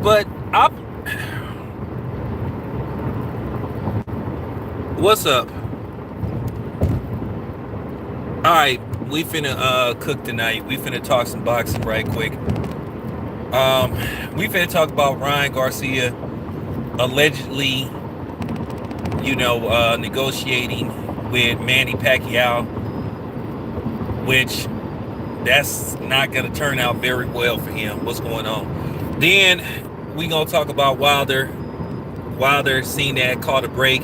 But I, what's up? All right, we finna cook tonight. We finna talk some boxing right quick. We finna talk about Ryan Garcia allegedly, negotiating with Manny Pacquiao, which that's not gonna turn out very well for him. What's going on? Then we gonna talk about Wilder. Wilder seen that, caught a break.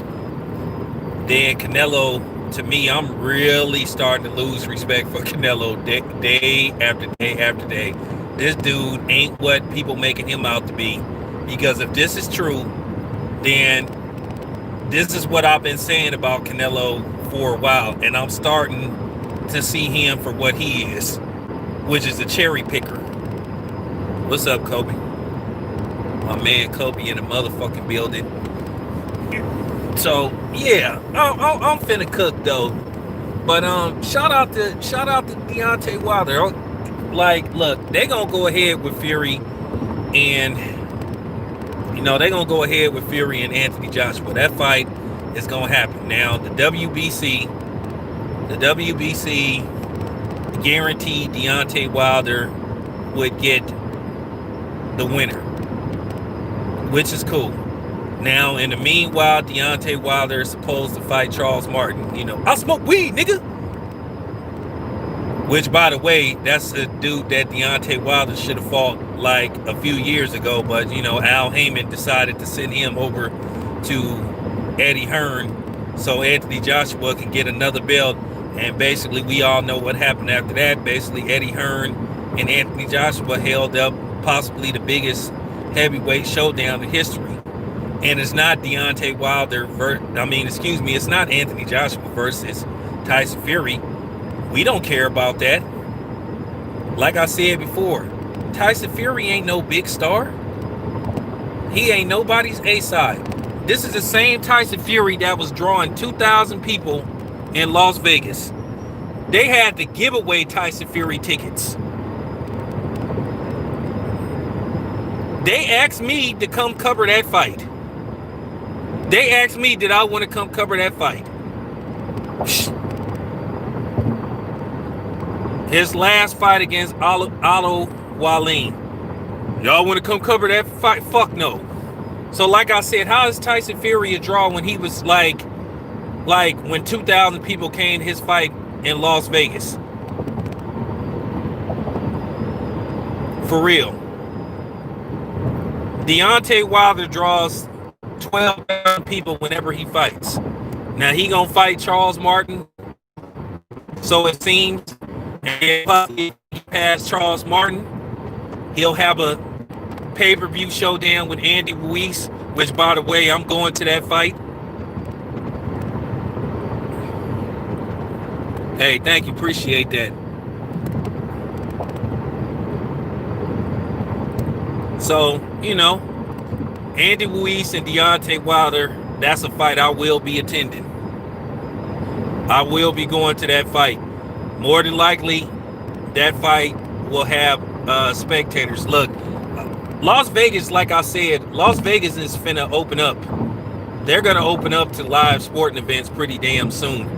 Then Canelo. To me, I'm really starting to lose respect for Canelo day after day after day. This dude ain't what people making him out to be. Because if this is true, then this is what I've been saying about Canelo for a while. And I'm starting to see him for what he is, which is a cherry picker. What's up, Kobe? My man Kobe in the motherfucking building. So yeah, I'm finna cook though. But shout out to Deontay Wilder. Like, look, they gonna go ahead with Fury, and they gonna go ahead with Fury and Anthony Joshua. That fight is gonna happen. Now the WBC guaranteed Deontay Wilder would get the winner, which is cool. Now, in the meanwhile, Deontay Wilder is supposed to fight Charles Martin. I smoke weed, nigga. Which, by the way, that's a dude that Deontay Wilder should have fought like a few years ago. But, Al Haymon decided to send him over to Eddie Hearn so Anthony Joshua could get another belt. And basically, we all know what happened after that. Basically, Eddie Hearn and Anthony Joshua held up possibly the biggest heavyweight showdown in history. And it's not Deontay Wilder it's not Anthony Joshua versus Tyson Fury. We don't care about that. Like I said before, Tyson Fury ain't no big star. He ain't nobody's A-side. This is the same Tyson Fury that was drawing 2,000 people in Las Vegas. They had to give away Tyson Fury tickets. They asked me to come cover that fight. They asked me, did I want to come cover that fight? His last fight against Alo Wallin. Y'all want to come cover that fight? Fuck no. So like I said, how is Tyson Fury a draw when he was like when 2,000 people came to his fight in Las Vegas? For real. Deontay Wilder draws 12,000 people whenever he fights. Now he gonna fight Charles Martin, so it seems. And if he pass Charles Martin, he'll have a pay-per-view showdown with Andy Ruiz, which, by the way, I'm going to that fight. Hey, thank you, appreciate that. So, Andy Ruiz and Deontay Wilder, that's a fight I will be attending. I will be going to that fight. More than likely, that fight will have spectators. Look, Las Vegas, like I said, Las Vegas is finna open up. They're gonna open up to live sporting events pretty damn soon.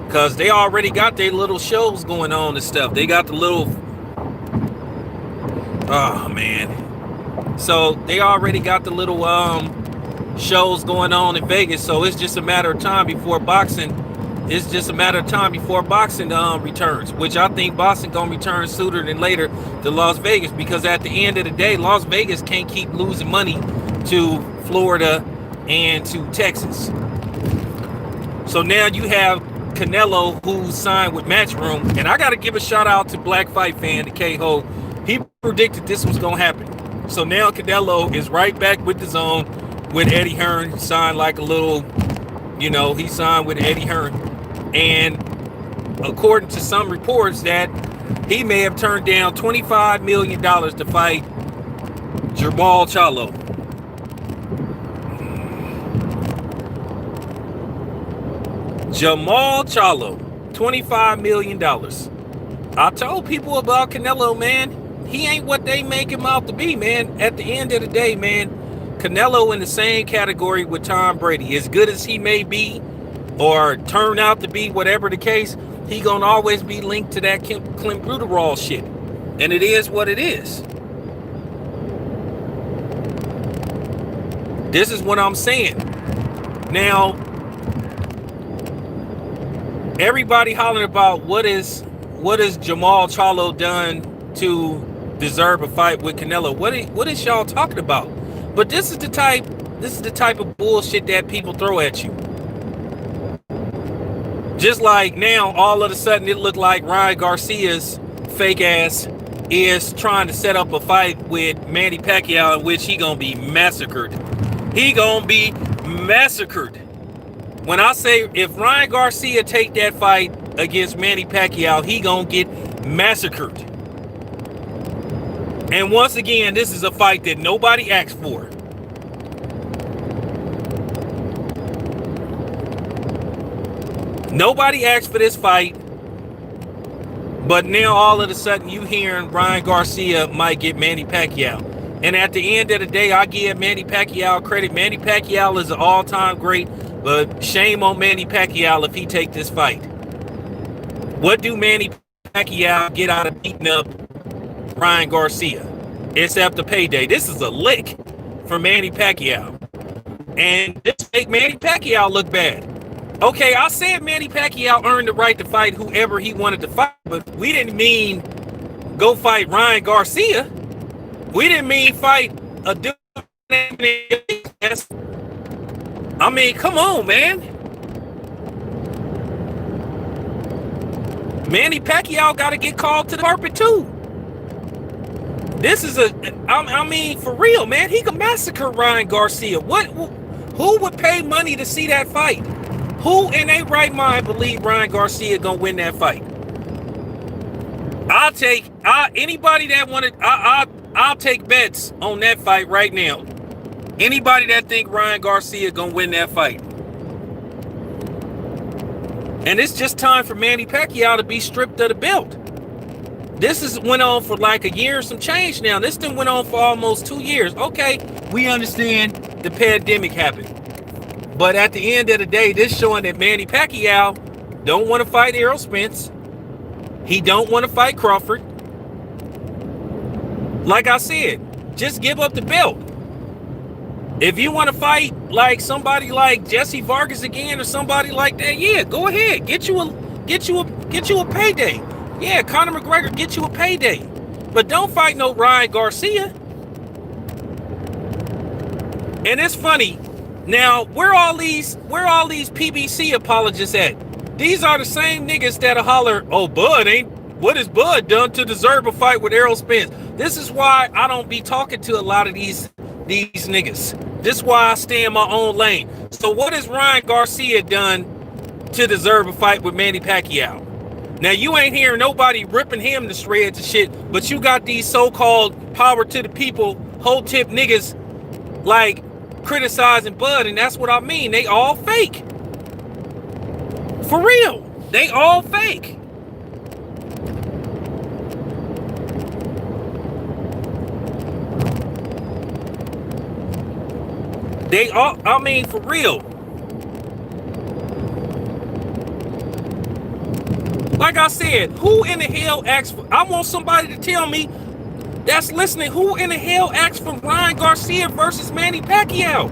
Because they already got their little shows going on and stuff. They got the little... Oh, man. So they already got the little shows going on in Vegas. So it's just a matter of time before boxing. Returns, which I think boxing gonna return sooner than later to Las Vegas, because at the end of the day, Las Vegas can't keep losing money to Florida and to Texas. So now you have Canelo, who signed with Matchroom, and I got to give a shout out to Black Fight Fan, to K-Ho. He predicted this was gonna happen. So now Canelo is right back with the zone with Eddie Hearn. Signed like a little, he signed with Eddie Hearn. And according to some reports, that he may have turned down $25 million to fight Jermall Charlo. Jermall Charlo, $25 million. I told people about Canelo, man. He ain't what they make him out to be, man. At the end of the day, man, Canelo in the same category with Tom Brady. As good as he may be, or turn out to be, whatever the case, he gonna always be linked to that Clint Bruderall shit. And it is what it is. This is what I'm saying. Now, everybody hollering about what is Jamal Charlo done to deserve a fight with Canelo. What is y'all talking about? But this is the type of bullshit that people throw at you. Just like now, all of a sudden, it looked like Ryan Garcia's fake ass is trying to set up a fight with Manny Pacquiao in which he gonna be massacred. He gonna be massacred. When I say if Ryan Garcia take that fight against Manny Pacquiao, he gonna get massacred. And once again, this is a fight that nobody asked for. Nobody asked for this fight. But now all of a sudden you hearing Ryan Garcia might get Manny Pacquiao. And at the end of the day, I give Manny Pacquiao credit. Manny Pacquiao is an all-time great, but shame on Manny Pacquiao if he take this fight. What do Manny Pacquiao get out of beating up Ryan Garcia? Except the payday. This is a lick for Manny Pacquiao. And this make Manny Pacquiao look bad. Okay, I said Manny Pacquiao earned the right to fight whoever he wanted to fight, but we didn't mean go fight Ryan Garcia. We didn't mean fight a dude. I mean, come on, man. Manny Pacquiao got to get called to the carpet too. This is I mean, for real, man. He could massacre Ryan Garcia. Who would pay money to see that fight? Who in their right mind believe Ryan Garcia gonna win that fight? I'll take anybody that wanted. I'll take bets on that fight right now. Anybody that think Ryan Garcia gonna win that fight. And it's just time for Manny Pacquiao to be stripped of the belt. This has went on for like a year and some change now. This thing went on for almost 2 years. Okay, we understand the pandemic happened. But at the end of the day, this showing that Manny Pacquiao don't want to fight Errol Spence. He don't want to fight Crawford. Like I said, just give up the belt. If you want to fight like somebody like Jesse Vargas again or somebody like that, yeah, go ahead. Get you a payday. Yeah, Conor McGregor, get you a payday. But don't fight no Ryan Garcia. And it's funny. Now, where all these PBC apologists at? These are the same niggas that'll holler, oh, Bud what has Bud done to deserve a fight with Errol Spence? This is why I don't be talking to a lot of these niggas. This is why I stay in my own lane. So what has Ryan Garcia done to deserve a fight with Manny Pacquiao? Now, you ain't hearing nobody ripping him to shreds and shit, but you got these so-called power to the people, whole tip niggas like criticizing Bud, and that's what I mean. They all fake. For real. They all fake. They all, I mean, for real. Like I said, who in the hell asked for, I want somebody to tell me that's listening, who in the hell asked for Ryan Garcia versus Manny Pacquiao?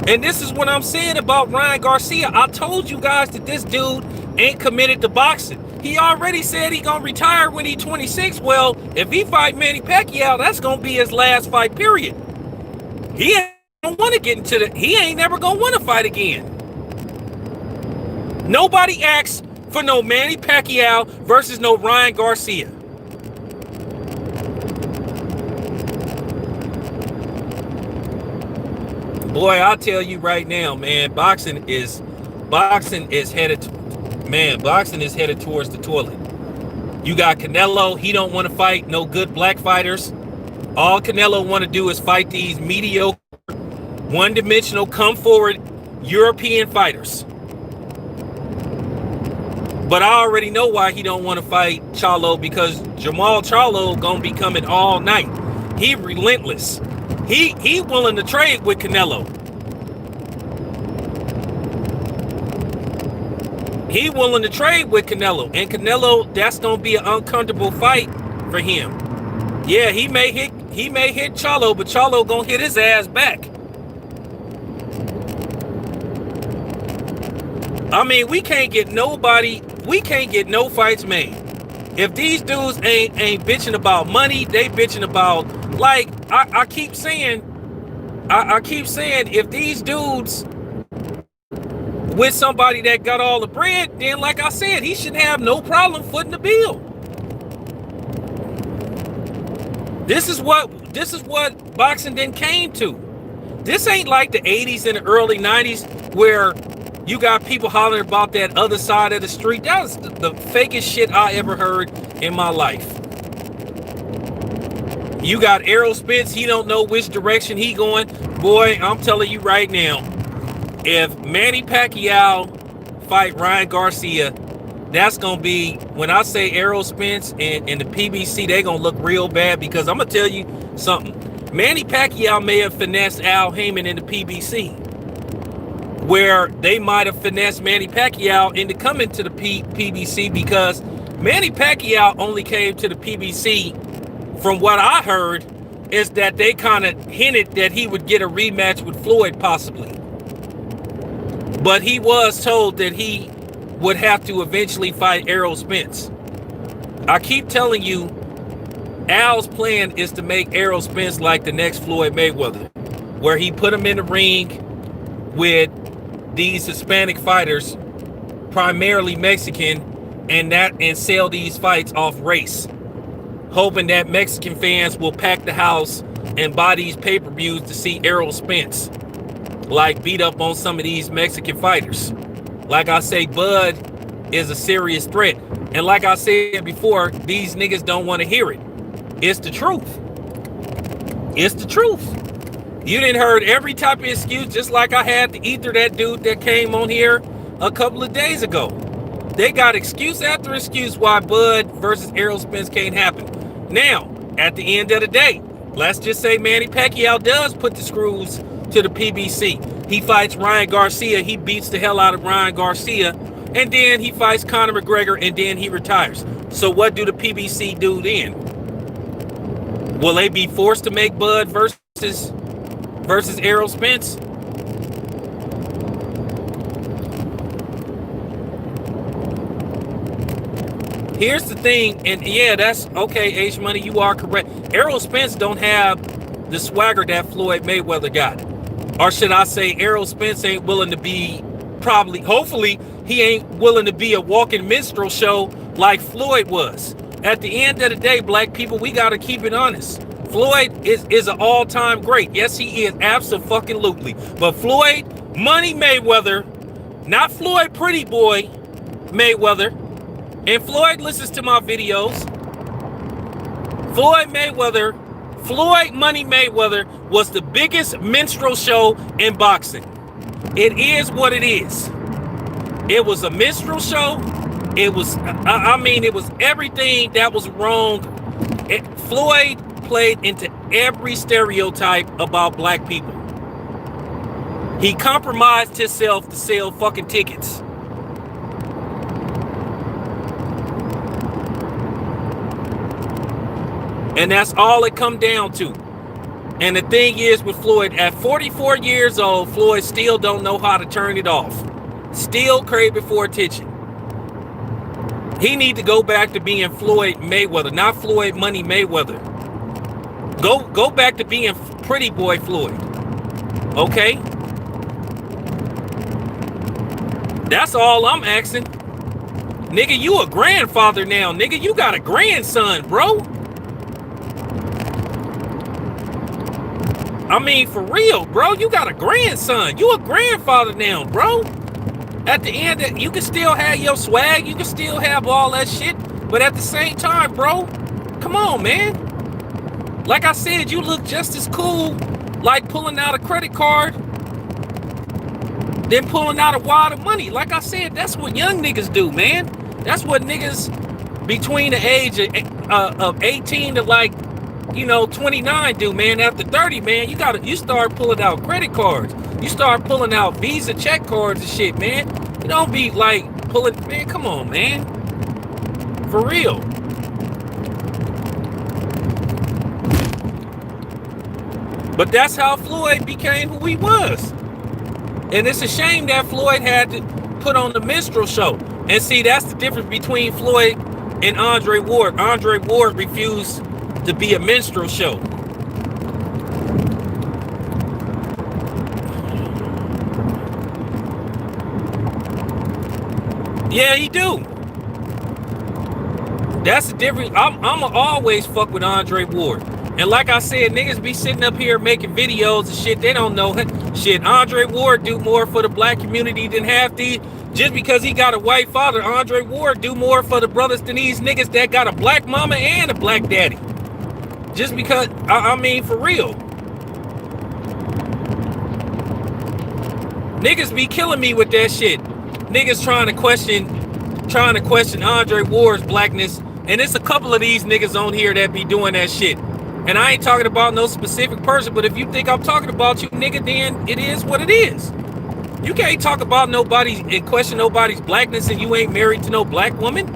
And this is what I'm saying about Ryan Garcia. I told you guys that this dude ain't committed to boxing. He already said he gonna retire when he 26. Well, if he fight Manny Pacquiao, that's gonna be his last fight, period. He ain't gonna want to get into the, he ain't never gonna want to fight again. Nobody asked for no Manny Pacquiao versus no Ryan Garcia. Boy, I'll tell you right now, man, boxing is headed towards the toilet. You got Canelo, he don't want to fight no good black fighters. All Canelo want to do is fight these mediocre, one-dimensional, come forward European fighters. But I already know why he don't want to fight Charlo, because Jamal Charlo gonna be coming all night. He relentless. He willing to trade with Canelo. He willing to trade with Canelo. And Canelo, that's gonna be an uncomfortable fight for him. Yeah, he may hit Charlo, but Charlo gonna hit his ass back. I mean, we can't get no fights made. If these dudes ain't bitching about money, they bitching about, like, I keep saying, if these dudes with somebody that got all the bread, then like I said, he should have no problem footing the bill. This is what boxing then came to. This ain't like the 80s and the early 90s where you got people hollering about that other side of the street. That was the fakest shit I ever heard in my life. You got Errol Spence, he don't know which direction he going. Boy, I'm telling you right now, if Manny Pacquiao fight Ryan Garcia, that's going to be, when I say Errol Spence and the PBC, they going to look real bad, because I'm going to tell you something. Manny Pacquiao may have finessed Al Haymon in the PBC, where they might have finessed Manny Pacquiao into coming to the PBC, because Manny Pacquiao only came to the PBC, from what I heard, is that they kind of hinted that he would get a rematch with Floyd possibly. But he was told that he would have to eventually fight Errol Spence. I keep telling you, Al's plan is to make Errol Spence like the next Floyd Mayweather, where he put him in the ring with these Hispanic fighters, primarily Mexican, and sell these fights off race, hoping that Mexican fans will pack the house and buy these pay-per-views to see Errol Spence like beat up on some of these Mexican fighters. Like I say, Bud is a serious threat. And like I said before, these niggas don't want to hear it. It's the truth. It's the truth. You done heard every type of excuse, just like I had to ether that dude that came on here a couple of days ago. They got excuse after excuse why Bud versus Errol Spence can't happen. Now, at the end of the day, let's just say Manny Pacquiao does put the screws to the PBC. He fights Ryan Garcia. He beats the hell out of Ryan Garcia. And then he fights Conor McGregor, and then he retires. So what do the PBC do then? Will they be forced to make Bud versus Errol Spence? Here's the thing, and yeah, that's okay, H Money, you are correct. Errol Spence don't have the swagger that Floyd Mayweather got. Or should I say, Errol Spence ain't willing to be, hopefully, he ain't willing to be a walking minstrel show like Floyd was. At the end of the day, black people, we got to keep it honest. Floyd is an all-time great. Yes, he is, abso-fucking-lutely. But Floyd Money Mayweather, not Floyd Pretty Boy Mayweather, and Floyd listens to my videos, Floyd Money Mayweather was the biggest minstrel show in boxing. It is what it is. It was a minstrel show. It was, it was everything that was wrong. Floyd played into every stereotype about black people. He compromised himself to sell fucking tickets. And that's all it come down to. And the thing is with Floyd, at 44 years old, Floyd still don't know how to turn it off. Still craving for attention. He need to go back to being Floyd Mayweather, not Floyd Money Mayweather. Go back to being Pretty Boy Floyd. Okay? That's all I'm asking. Nigga, you a grandfather now. Nigga, you got a grandson, bro. I mean, for real, bro. You got a grandson. You a grandfather now, bro. At the end, you can still have your swag. You can still have all that shit. But at the same time, bro, come on, man. Like I said, you look just as cool like pulling out a credit card than pulling out a wad of money. Like I said, that's what young niggas do, man. That's what niggas between the age of 18 to like, 29 do, man. After 30, man, you start pulling out credit cards. You start pulling out Visa check cards and shit, man. You don't be like pulling, man, come on, man. For real. But that's how Floyd became who he was. And it's a shame that Floyd had to put on the minstrel show. And see, that's the difference between Floyd and Andre Ward. Andre Ward refused to be a minstrel show. Yeah, he do. That's the difference. I'ma always fuck with Andre Ward. And like I said, niggas be sitting up here making videos and shit. They don't know shit. Andre Ward do more for the black community than half these. Just because he got a white father, Andre Ward do more for the brothers than these niggas that got a black mama and a black daddy. Just because, I mean, for real. Niggas be killing me with that shit. Niggas trying to question Andre Ward's blackness. And it's a couple of these niggas on here that be doing that shit. And I ain't talking about no specific person, but if you think I'm talking about you, nigga, then it is what it is. You can't talk about nobody and question nobody's blackness and you ain't married to no black woman.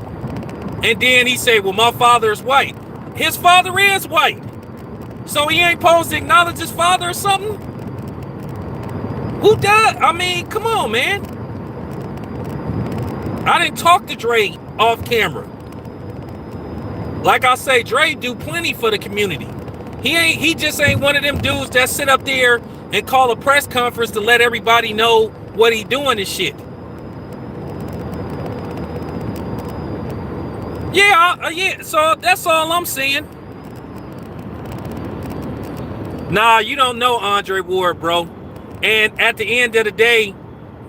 And then he say, well, my father is white. His father is white. So he ain't supposed to acknowledge his father or something? Who died? I mean, come on, man. I didn't talk to Dre off camera. Like I say, Dre do plenty for the community. He just ain't one of them dudes that sit up there and call a press conference to let everybody know what he doing and shit. Yeah, so that's all I'm saying. Nah, you don't know Andre Ward, bro. And at the end of the day,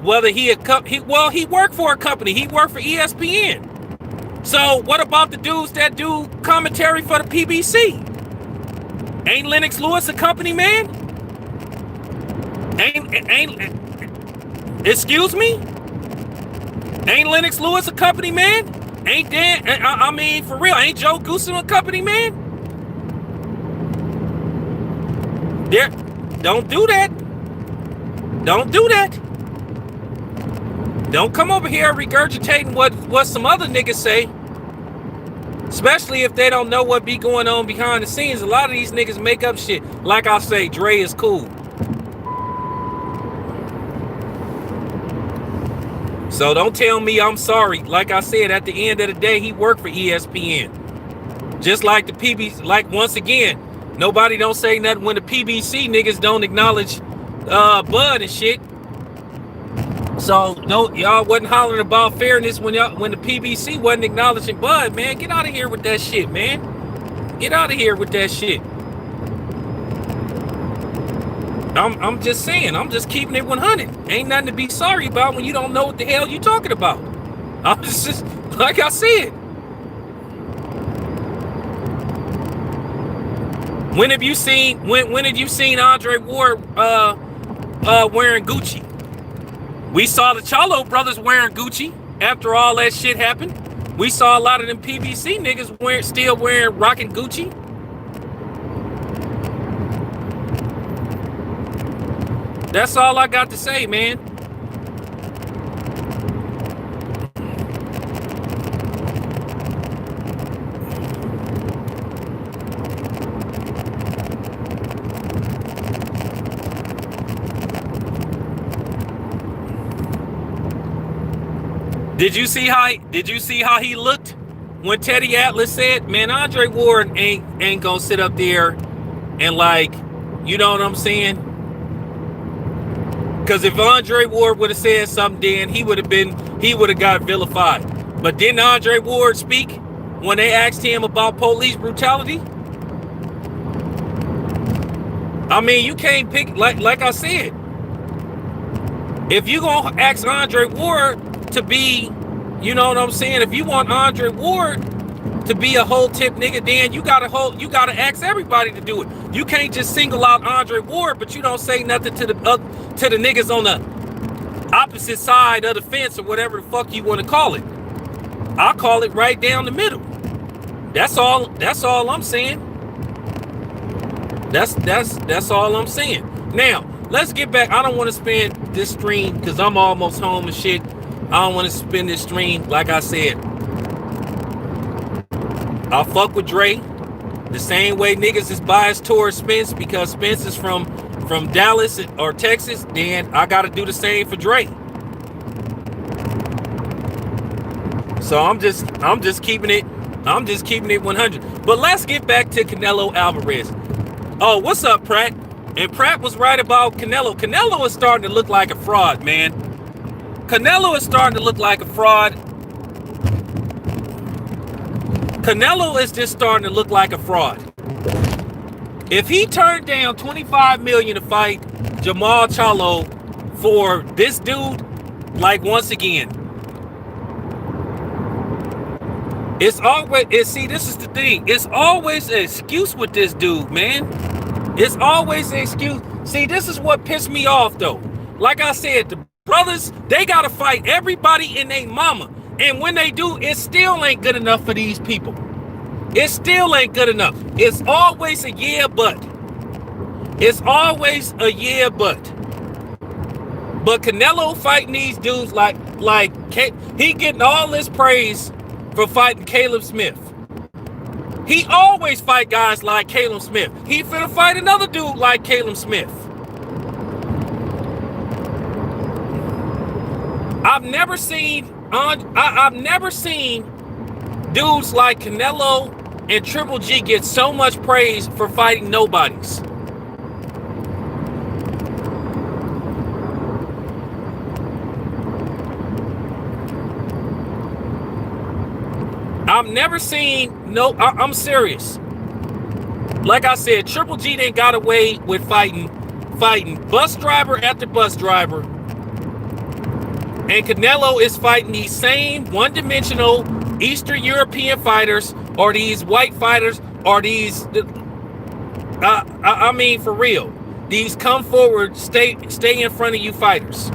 whether he worked for a company. He worked for ESPN. So what about the dudes that do commentary for the PBC? Ain't Lennox Lewis a company man? Excuse me? Ain't Lennox Lewis a company man? Ain't Dan, I mean, for real, ain't Joe Goosen a company man? There, don't do that. Don't do that. Don't come over here regurgitating what some other niggas say. Especially if they don't know what be going on behind the scenes. A lot of these niggas make up shit. Like I say, Dre is cool. So don't tell me I'm sorry. Like I said, at the end of the day, he worked for ESPN. Just like the PBC, like once again, nobody don't say nothing when the PBC niggas don't acknowledge Bud and shit. So no, y'all wasn't hollering about fairness when the PBC wasn't acknowledging Bud, man. Get out of here with that shit, man. Get out of here with that shit. I'm just saying, I'm just keeping it 100. Ain't nothing to be sorry about when you don't know what the hell you talking about. I'm just like I said. When have you seen Andre Ward wearing Gucci? We saw the Chalo brothers wearing Gucci after all that shit happened. We saw a lot of them PBC niggas still wearing rocking Gucci. That's all I got to say, man. Did you see how he looked when Teddy Atlas said, man, Andre Ward ain't gonna sit up there and like, you know what I'm saying? Because if Andre Ward would have said something, then he would have got vilified. But didn't Andre Ward speak when they asked him about police brutality? I mean, you can't pick, like I said, if you gonna ask Andre Ward to be, you know what I'm saying? If you want Andre Ward to be a whole tip nigga, then you gotta ask everybody to do it. You can't just single out Andre Ward, but you don't say nothing to the niggas on the opposite side of the fence or whatever the fuck you want to call it. I call it right down the middle. That's all I'm saying. That's all I'm saying. Now, let's get back. I don't want to spend this stream because I'm almost home and shit. I don't want to spend this stream. Like I said, I'll fuck with Dre the same way niggas is biased towards Spence because Spence is from Dallas or Texas. Then I got to do the same for Dre. So I'm just keeping it 100. But let's get back to Canelo Alvarez. Oh, what's up, Pratt? And Pratt was right about Canelo. Canelo is starting to look like a fraud, man. Canelo is starting to look like a fraud. Canelo is just starting to look like a fraud. If he turned down $25 million to fight Jamal Charlo for this dude, like once again, it's always, see, this is the thing. It's always an excuse with this dude, man. It's always an excuse. See, this is what pissed me off, though. Like I said, the brothers, they got to fight everybody and they mama. And when they do, it still ain't good enough for these people. It still ain't good enough. It's always a yeah, but. It's always a yeah, but. But Canelo fighting these dudes like he getting all this praise for fighting Caleb Smith. He always fight guys like Caleb Smith. He finna fight another dude like Caleb Smith. I've never seen dudes like Canelo and Triple G get so much praise for fighting nobodies. I've never seen I'm serious. Like I said, Triple G done got away with fighting bus driver after bus driver. And Canelo is fighting these same one-dimensional Eastern European fighters or these white fighters or these I mean for real. These come forward, stay in front of you fighters.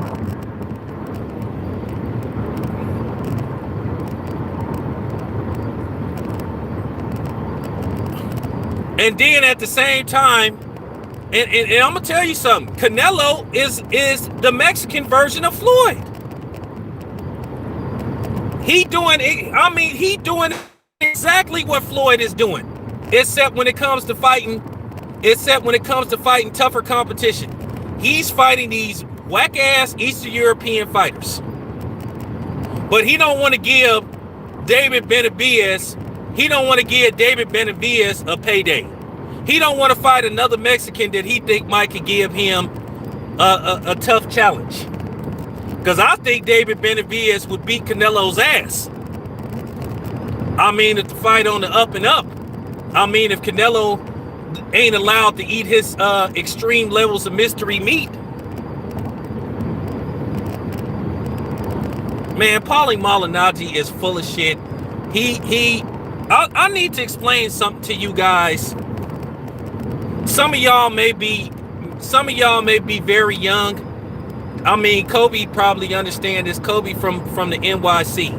And then at the same time, and I'm gonna tell you something, Canelo is the Mexican version of Floyd. He doing exactly what Floyd is doing, except when it comes to fighting tougher competition. He's fighting these whack-ass Eastern European fighters. But he don't want to give David Benavidez a payday. He don't want to fight another Mexican that he think might could give him a tough challenge. Because I think David Benavidez would beat Canelo's ass. I mean, if the fight on the up and up. I mean, if Canelo ain't allowed to eat his extreme levels of mystery meat. Man, Paulie Malignaggi is full of shit. I need to explain something to you guys. Some of y'all may be very young. I mean, Kobe probably understand this. Kobe from the NYC.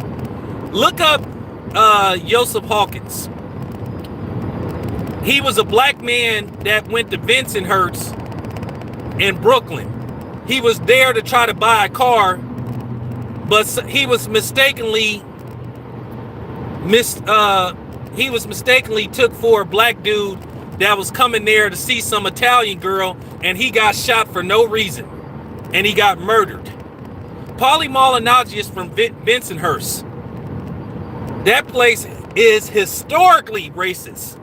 Look up Joseph Hawkins. He was a black man that went to Bensonhurst in Brooklyn. He was there to try to buy a car, but he was mistakenly took for a black dude that was coming there to see some Italian girl, and he got shot for no reason, and he got murdered. Paulie Malignaggi is from Bensonhurst. That place is historically racist.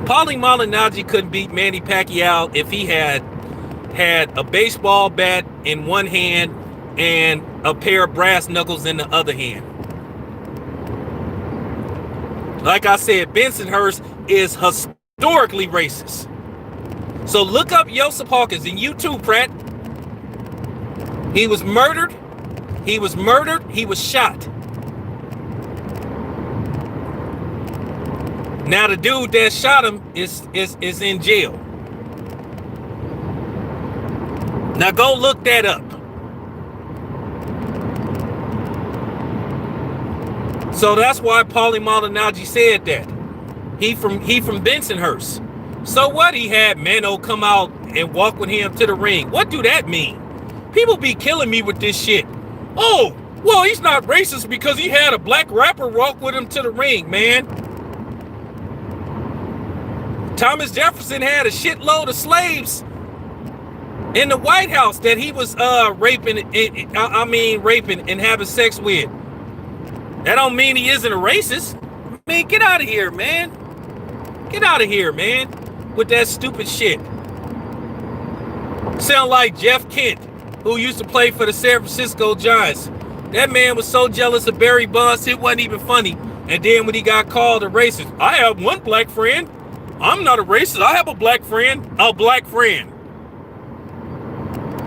Paulie Malignaggi couldn't beat Manny Pacquiao if he had a baseball bat in one hand and a pair of brass knuckles in the other hand. Like I said, Bensonhurst is historically racist. So look up Joseph Hawkins, and you too, Pratt. He was murdered. He was shot. Now the dude that shot him is in jail. Now go look that up. So that's why Paulie Malignaggi said that. He from Bensonhurst. So what? He had Mano come out and walk with him to the ring. What do that mean? People be killing me with this shit. Oh, well, he's not racist because he had a black rapper walk with him to the ring, man. Thomas Jefferson had a shitload of slaves in the White House that he was raping and having sex with. That don't mean he isn't a racist. Man, get out of here, man. Get out of here, man, with that stupid shit. Sound like Jeff Kent, who used to play for the San Francisco Giants. That man was so jealous of Barry Bonds, it wasn't even funny. And then when he got called a racist, I have one black friend. I'm not a racist. I have a black friend. A black friend.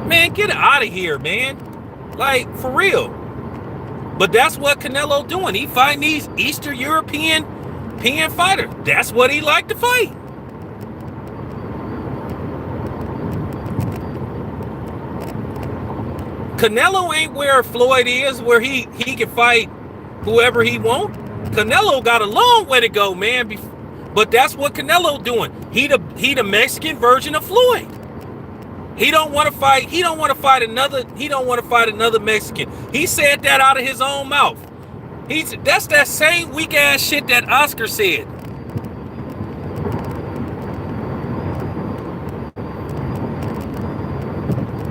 Man, get out of here, man. Like, for real. But that's what Canelo doing. He fighting these Eastern European fighter. That's what he like to fight. Canelo ain't where Floyd is, where he can fight whoever he want. Canelo got a long way to go, man. But that's what Canelo doing. He the Mexican version of Floyd. He don't want to fight. He don't want to fight another Mexican. He said that out of his own mouth. That's that same weak ass shit that Oscar said.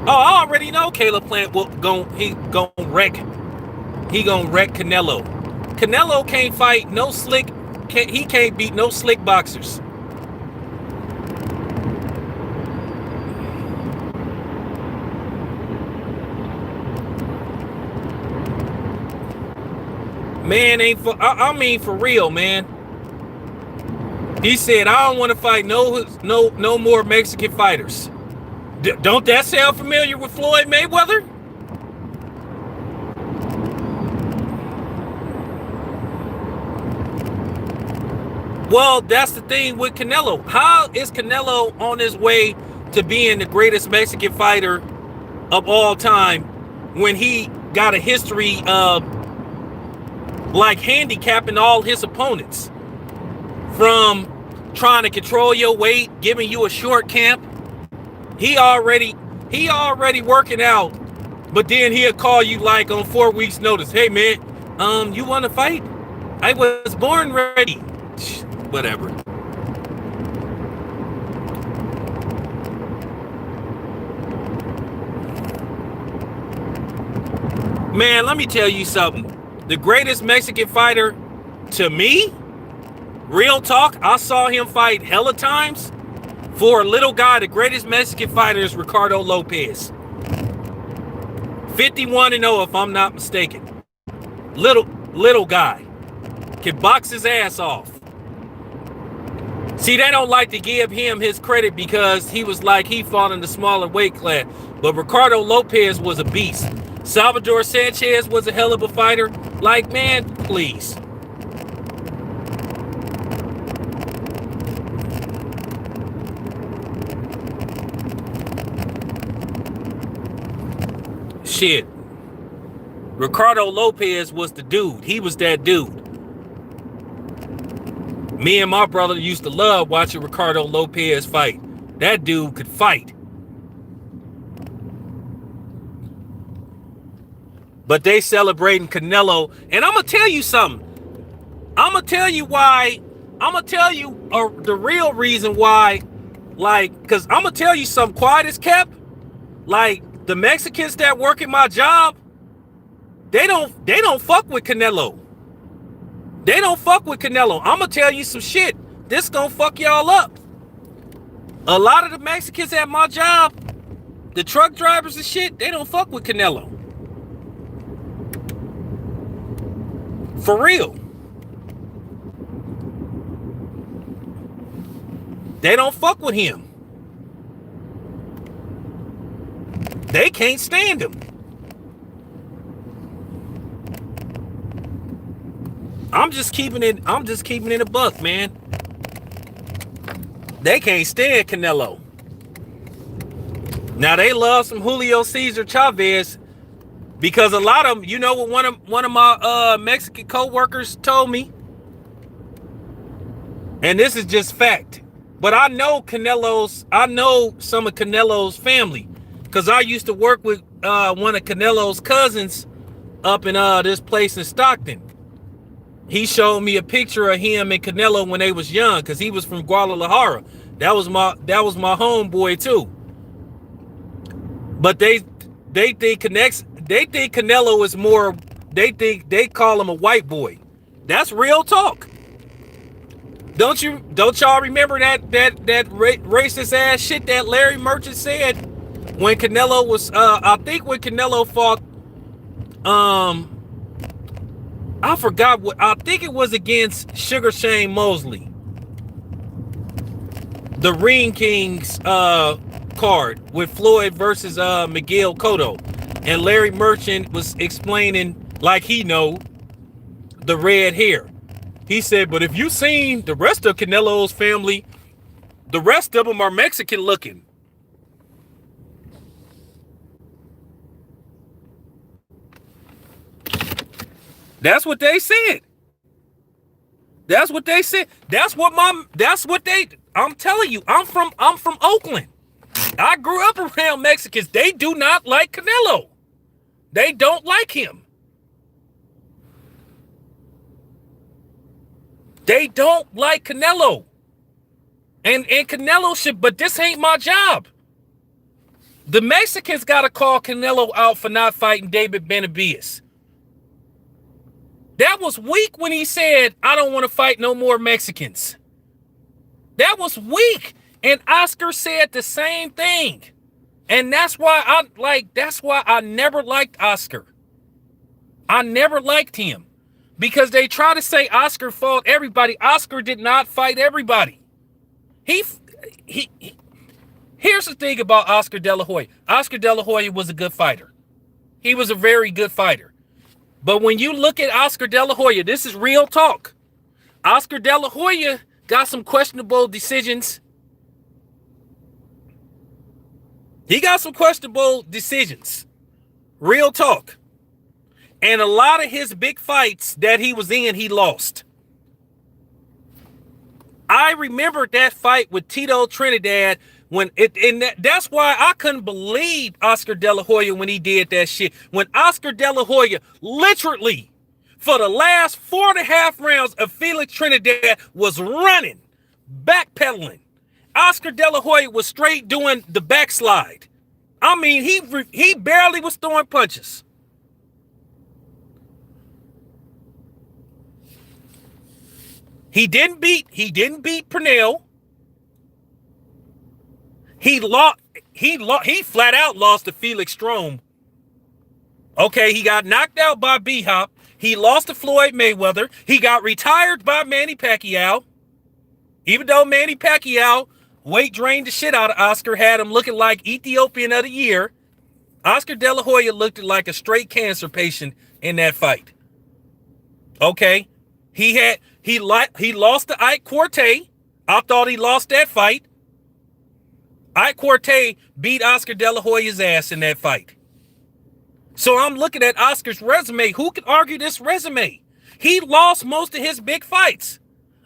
Oh, I already know Caleb Plant will he gonna wreck Canelo. Canelo can't fight no slick. He can't beat no slick boxers. Man ain't for. I mean for real, man. He said, "I don't want to fight no more Mexican fighters." Don't that sound familiar with Floyd Mayweather? Well, that's the thing with Canelo. How is Canelo on his way to being the greatest Mexican fighter of all time when he got a history of like handicapping all his opponents, from trying to control your weight, giving you a short camp? He already working out, but then he'll call you like on 4 weeks notice. Hey man, you want to fight? I was born ready. Whatever. Man, let me tell you something. The greatest Mexican fighter to me, real talk, I saw him fight hella times. For a little guy, the greatest Mexican fighter is Ricardo Lopez. 51-0 if I'm not mistaken. Little guy. Can box his ass off. See, they don't like to give him his credit because he was like he fought in the smaller weight class. But Ricardo Lopez was a beast. Salvador Sanchez was a hell of a fighter. Like, man, please. Shit. Ricardo Lopez was the dude. He was that dude. Me and my brother used to love watching Ricardo Lopez fight. That dude could fight. But they celebrating Canelo. And I'm going to tell you something. I'm going to tell you why. I'm going to tell you the real reason why. Like, because I'm going to tell you something quiet as kept. Like, the Mexicans that work in my job, they don't fuck with Canelo. They don't fuck with Canelo. I'm going to tell you some shit. This going to fuck y'all up. A lot of the Mexicans at my job, the truck drivers and shit, they don't fuck with Canelo. For real. They don't fuck with him. They can't stand him. I'm just keeping it a buck, man. They can't stand Canelo. Now they love some Julio Cesar Chavez because a lot of them, you know what one of my Mexican co-workers told me? And this is just fact. But I know some of Canelo's family. Because I used to work with one of Canelo's cousins up in this place in Stockton. He showed me a picture of him and Canelo when they was young, because he was from Guadalajara. That was my homeboy too. But they think Canelo is more, they call him a white boy. That's real talk. Don't y'all remember that racist ass shit that Larry Merchant said when Canelo was I think when Canelo fought I forgot what, I think it was against Sugar Shane Mosley, the Ring Kings card with Floyd versus Miguel Cotto, and Larry Merchant was explaining like he know the red hair. He said, but if you seen the rest of Canelo's family, the rest of them are Mexican looking. That's what they said. That's what they said. I'm telling you, I'm from Oakland. I grew up around Mexicans. They do not like Canelo. They don't like him. They don't like Canelo. And Canelo should, but this ain't my job. The Mexicans got to call Canelo out for not fighting David Benavidez. That was weak when he said, I don't want to fight no more Mexicans. That was weak. And Oscar said the same thing. And that's why I never liked Oscar. I never liked him. Because they try to say Oscar fought everybody. Oscar did not fight everybody. Here's the thing about Oscar De La Hoya. Oscar De La Hoya was a good fighter. He was a very good fighter. But when you look at Oscar De La Hoya, this is real talk. Oscar De La Hoya got some questionable decisions. He got some questionable decisions. Real talk. And a lot of his big fights that he was in, he lost. I remember that fight with Tito Trinidad that's why I couldn't believe Oscar De La Hoya when he did that shit. When Oscar De La Hoya literally for the last 4.5 rounds of Felix Trinidad was running, backpedaling. Oscar De La Hoya was straight doing the backslide. I mean, he barely was throwing punches. He didn't beat Pernell. He flat out lost to Felix Strom. Okay, he got knocked out by B-Hop. He lost to Floyd Mayweather. He got retired by Manny Pacquiao. Even though Manny Pacquiao weight drained the shit out of Oscar, had him looking like Ethiopian of the Year, Oscar De La Hoya looked like a straight cancer patient in that fight. Okay, he lost to Ike Quartey. I thought he lost that fight. Ike Quartey beat Oscar De La Hoya's ass in that fight. So I'm looking at Oscar's resume. Who can argue this resume? He lost most of his big fights.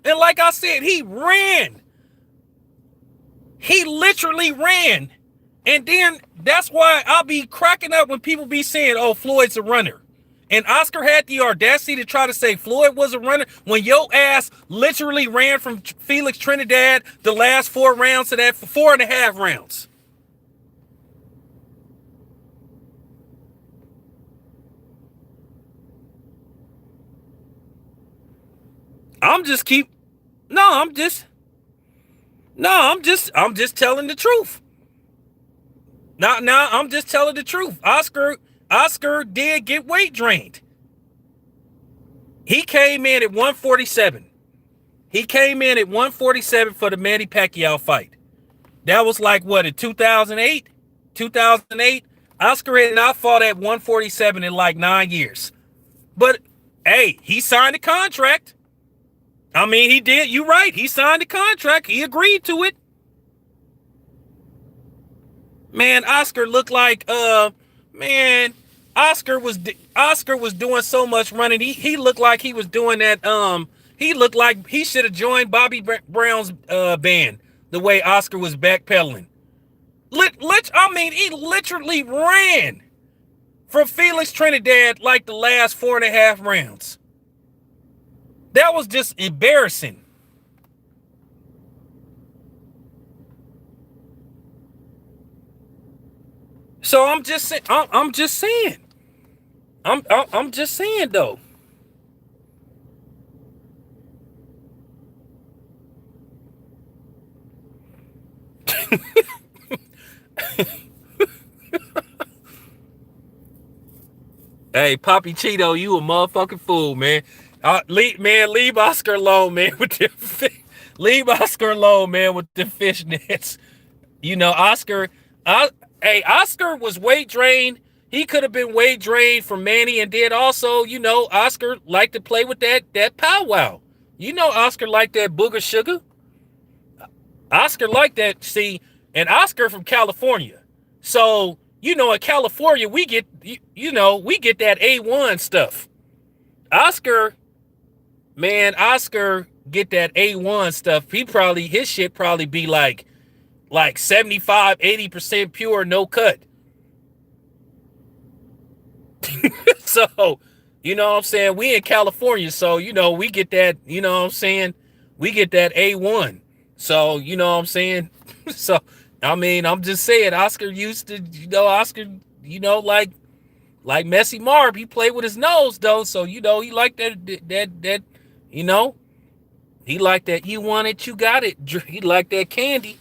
And like I said, he ran. He literally ran. And then that's why I'll be cracking up when people be saying, oh, Floyd's a runner. And Oscar had the audacity to try to say Floyd was a runner when your ass literally ran from Felix Trinidad the last 4 rounds to that for 4.5 rounds. I'm just telling the truth. I'm just telling the truth. Oscar did get weight drained. He came in at 147. He came in at 147 for the Manny Pacquiao fight. That was like what, in 2008? 2008? Oscar had not fought at 147 in like 9 years. But hey, he signed a contract. I mean, he did. You're right. He signed a contract. He agreed to it. Man, Oscar looked like man, Oscar was doing so much running. He looked like he was doing that he looked like he should have joined Bobby Brown's band the way Oscar was backpedaling. He literally ran from Felix Trinidad like the last 4.5 rounds. That was just embarrassing. So I'm just saying. I'm just saying. I'm just saying though. Hey, Poppy Cheeto, you a motherfucking fool, man. Leave Oscar alone, man. Leave Oscar alone, man, with the fishnets. You know, Oscar was weight drained. He could have been weight drained from Manny, and then also, you know, Oscar liked to play with that powwow. You know, Oscar liked that booger sugar. Oscar liked that. See, and Oscar from California. So, you know, in California, we get that A1 stuff. Oscar get that A1 stuff. His shit probably be like 75, 80% pure, no cut. So, you know what I'm saying? We in California, so, you know, we get that, you know what I'm saying? We get that A1. So, you know what I'm saying? So, I mean, I'm just saying, Oscar used to, you know, like Messi Marb, he played with his nose, though. So, you know, he liked that, you know, he liked that you want it, you got it. He liked that candy.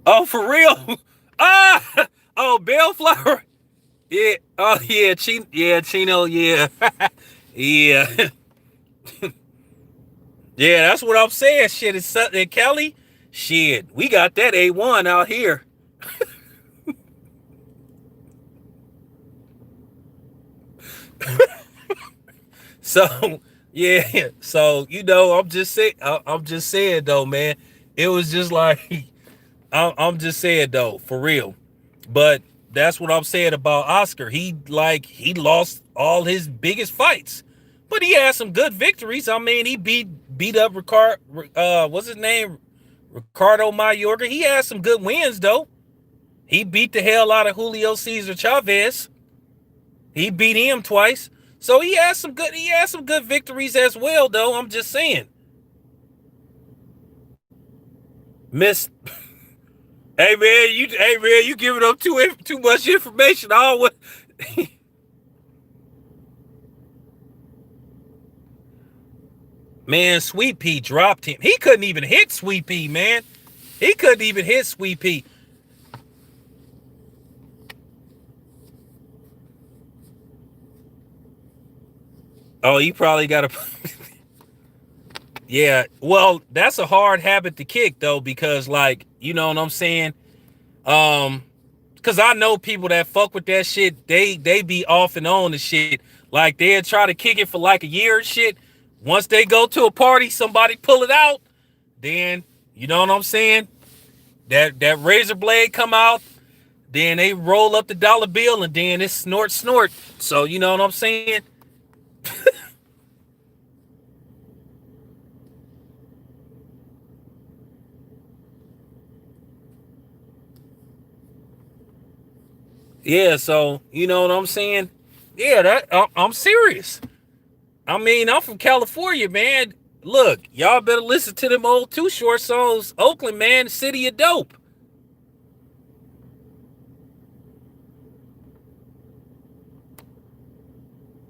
Oh, for real? Oh, Bellflower. Yeah. Oh, yeah. Chino. Yeah. Yeah. Yeah, that's what I'm saying. Shit, it's something. Kelly, shit, we got that A1 out here. So, yeah. So, you know, I'm just saying though, man. It was just like, I'm just saying though, for real. But that's what I'm saying about Oscar. He lost all his biggest fights, but he had some good victories. I mean, he beat up what's his name? Ricardo Mayorga. He had some good wins though. He beat the hell out of Julio Cesar Chavez. He beat him twice. So he had some good victories as well though. I'm just saying. Miss Hey man, you giving up too much information. Man, Sweet Pea dropped him. He couldn't even hit Sweet Pea, man. He couldn't even hit Sweet Pea. Oh, he probably got a Yeah, well, that's a hard habit to kick though, because like, you know what I'm saying? Cause I know people that fuck with that shit, they be off and on the shit. Like they'll try to kick it for like a year and shit. Once they go to a party, somebody pull it out, then you know what I'm saying? That razor blade come out, then they roll up the dollar bill and then it's snort. So you know what I'm saying? Yeah, so you know what I'm saying? Yeah, I'm serious. I mean, I'm from California, man. Look, y'all better listen to them old Too Short songs. Oakland, man, city of dope.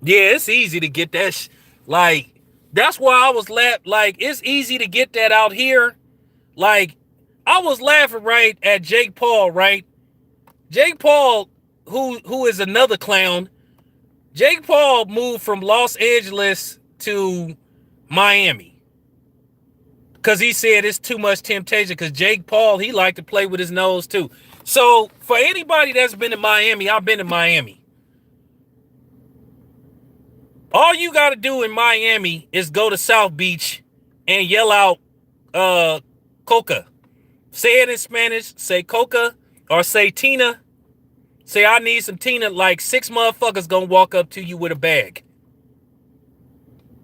Yeah, it's easy to get that. Like, that's why I was like, it's easy to get that out here. Like, I was laughing right at Jake Paul, right? Jake Paul, who is another clown. Jake Paul moved from Los Angeles to Miami because he said it's too much temptation. Because Jake Paul, he liked to play with his nose too. So for anybody that's been in Miami, I've been in Miami. All you got to do in Miami is go to South Beach and yell out coca. Say it in Spanish, say coca, or say Tina. Say, I need some Tina, like 6 motherfuckers gonna walk up to you with a bag.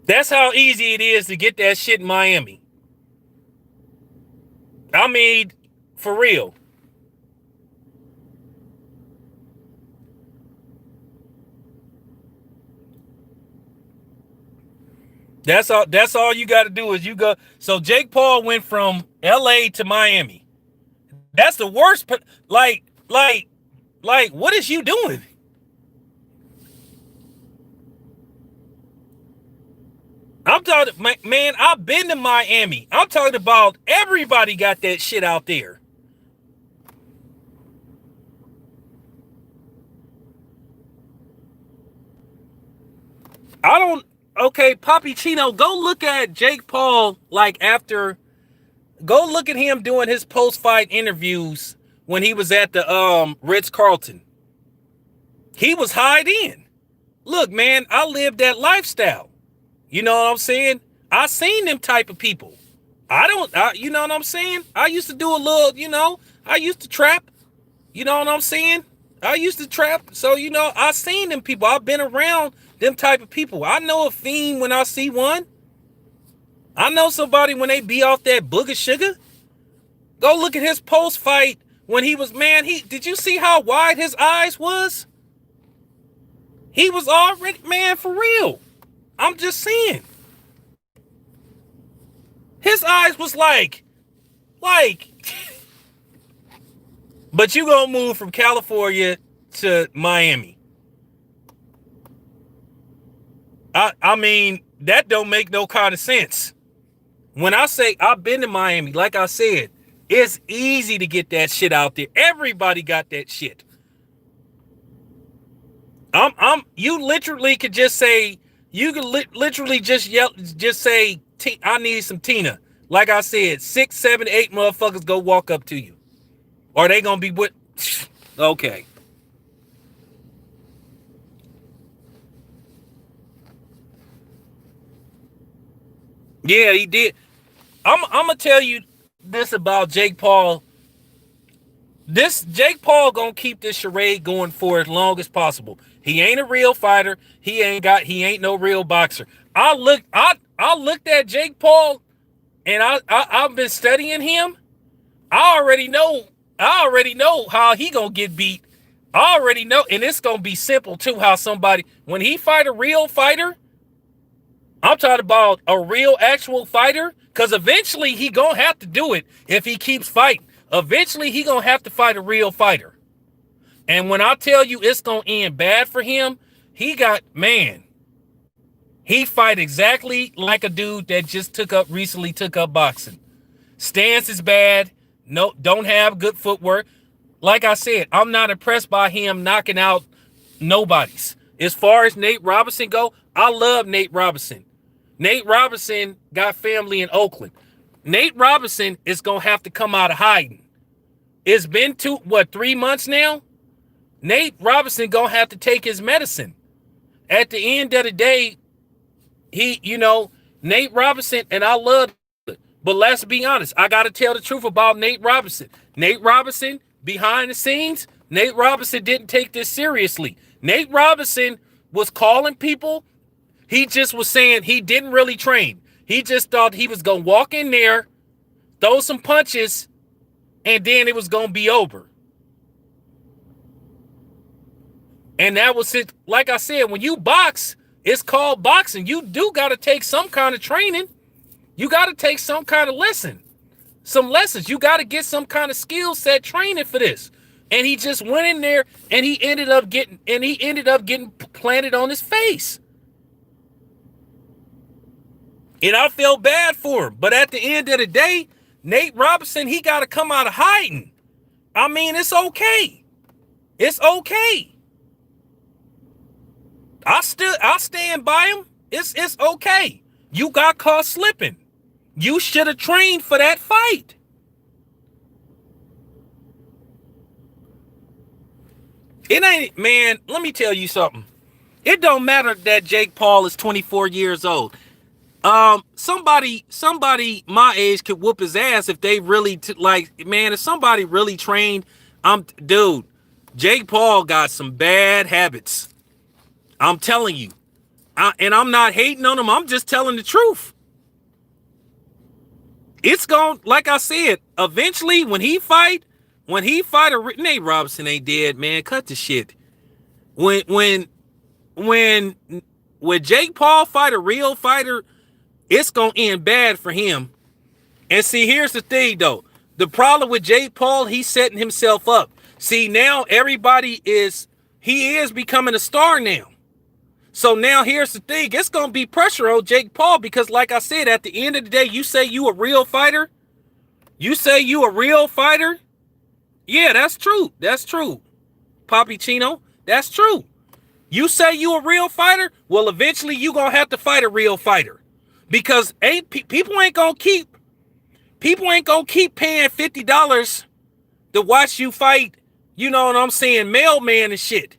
That's how easy it is to get that shit in Miami. I mean, for real. That's all you got to do is you go. So Jake Paul went from LA to Miami. That's the worst. Like, what is you doing? I'm talking, man, I've been to Miami. I'm talking about everybody got that shit out there. Okay, Papi Chino, go look at Jake Paul, like go look at him doing his post-fight interviews when he was at the Ritz-Carlton. He was hide in. Look, man, I lived that lifestyle. You know what I'm saying? I seen them type of people. You know what I'm saying? I used to do a little, I used to trap. You know what I'm saying? I used to trap. So, I seen them people. I've been around them type of people. I know a fiend when I see one. I know somebody when they be off that booger sugar. Go look at his post-fight when he was, did you see how wide his eyes was? He was already, man, for real. I'm just saying. His eyes was like, but you gonna move from California to Miami. I mean, that don't make no kind of sense. When I say I've been to Miami, like I said, it's easy to get that shit out there. Everybody got that shit. You literally could just say, you could literally just say, I need some Tina. Like I said, 6, 7, 8 motherfuckers go walk up to you. Or they gonna be with, okay. Yeah, he did. I'm gonna tell you this about Jake Paul. This Jake Paul gonna keep this charade going for as long as possible. He ain't a real fighter. He ain't no real boxer. I looked at Jake Paul, and I've been studying him. I already know how he gonna get beat. I already know, and it's gonna be simple too. How somebody, when he fight a real fighter, I'm talking about a real actual fighter, because eventually he gonna have to do it if he keeps fighting. Eventually he gonna have to fight a real fighter. And when I tell you it's gonna end bad for him, he fight exactly like a dude that just recently took up boxing. Stance is bad. No, don't have good footwork. Like I said, I'm not impressed by him knocking out nobodies. As far as Nate Robinson go, I love Nate Robinson. Nate Robinson got family in Oakland. Nate Robinson is going to have to come out of hiding. It's been 3 months now? Nate Robinson going to have to take his medicine. At the end of the day, Nate Robinson, and I love it, but let's be honest. I got to tell the truth about Nate Robinson. Nate Robinson, behind the scenes, Nate Robinson didn't take this seriously. Nate Robinson was calling people. He just was saying he didn't really train. He just thought he was going to walk in there, throw some punches, and then it was going to be over. And that was it. Like I said, when you box, it's called boxing. You do got to take some kind of training. You got to take some kind of some lessons. You got to get some kind of skill set training for this. And he just went in there and he ended up getting planted on his face. And I felt bad for him. But at the end of the day, Nate Robinson, he got to come out of hiding. I mean, it's okay. It's okay. I stand by him. It's okay. You got caught slipping. You should have trained for that fight. It ain't, man, let me tell you something. It don't matter that Jake Paul is 24 years old. Somebody my age could whoop his ass if they really man, if somebody really trained. Dude, Jake Paul got some bad habits. I'm telling you. And I'm not hating on him. I'm just telling the truth. It's going, like I said, eventually when he fight Nate Robinson ain't dead, man. Cut the shit. When Jake Paul fight a real fighter, it's gonna end bad for him. And see, here's the thing though. The problem with Jake Paul, he's setting himself up. See, now he is becoming a star now. So now here's the thing. It's gonna be pressure on Jake Paul because, like I said, at the end of the day, you say you a real fighter. Yeah, that's true. That's true. Papi Chino, that's true. You say you a real fighter, well, eventually you gonna have to fight a real fighter. Because people ain't gonna keep paying $50 to watch you fight, you know what I'm saying, Mailman and shit.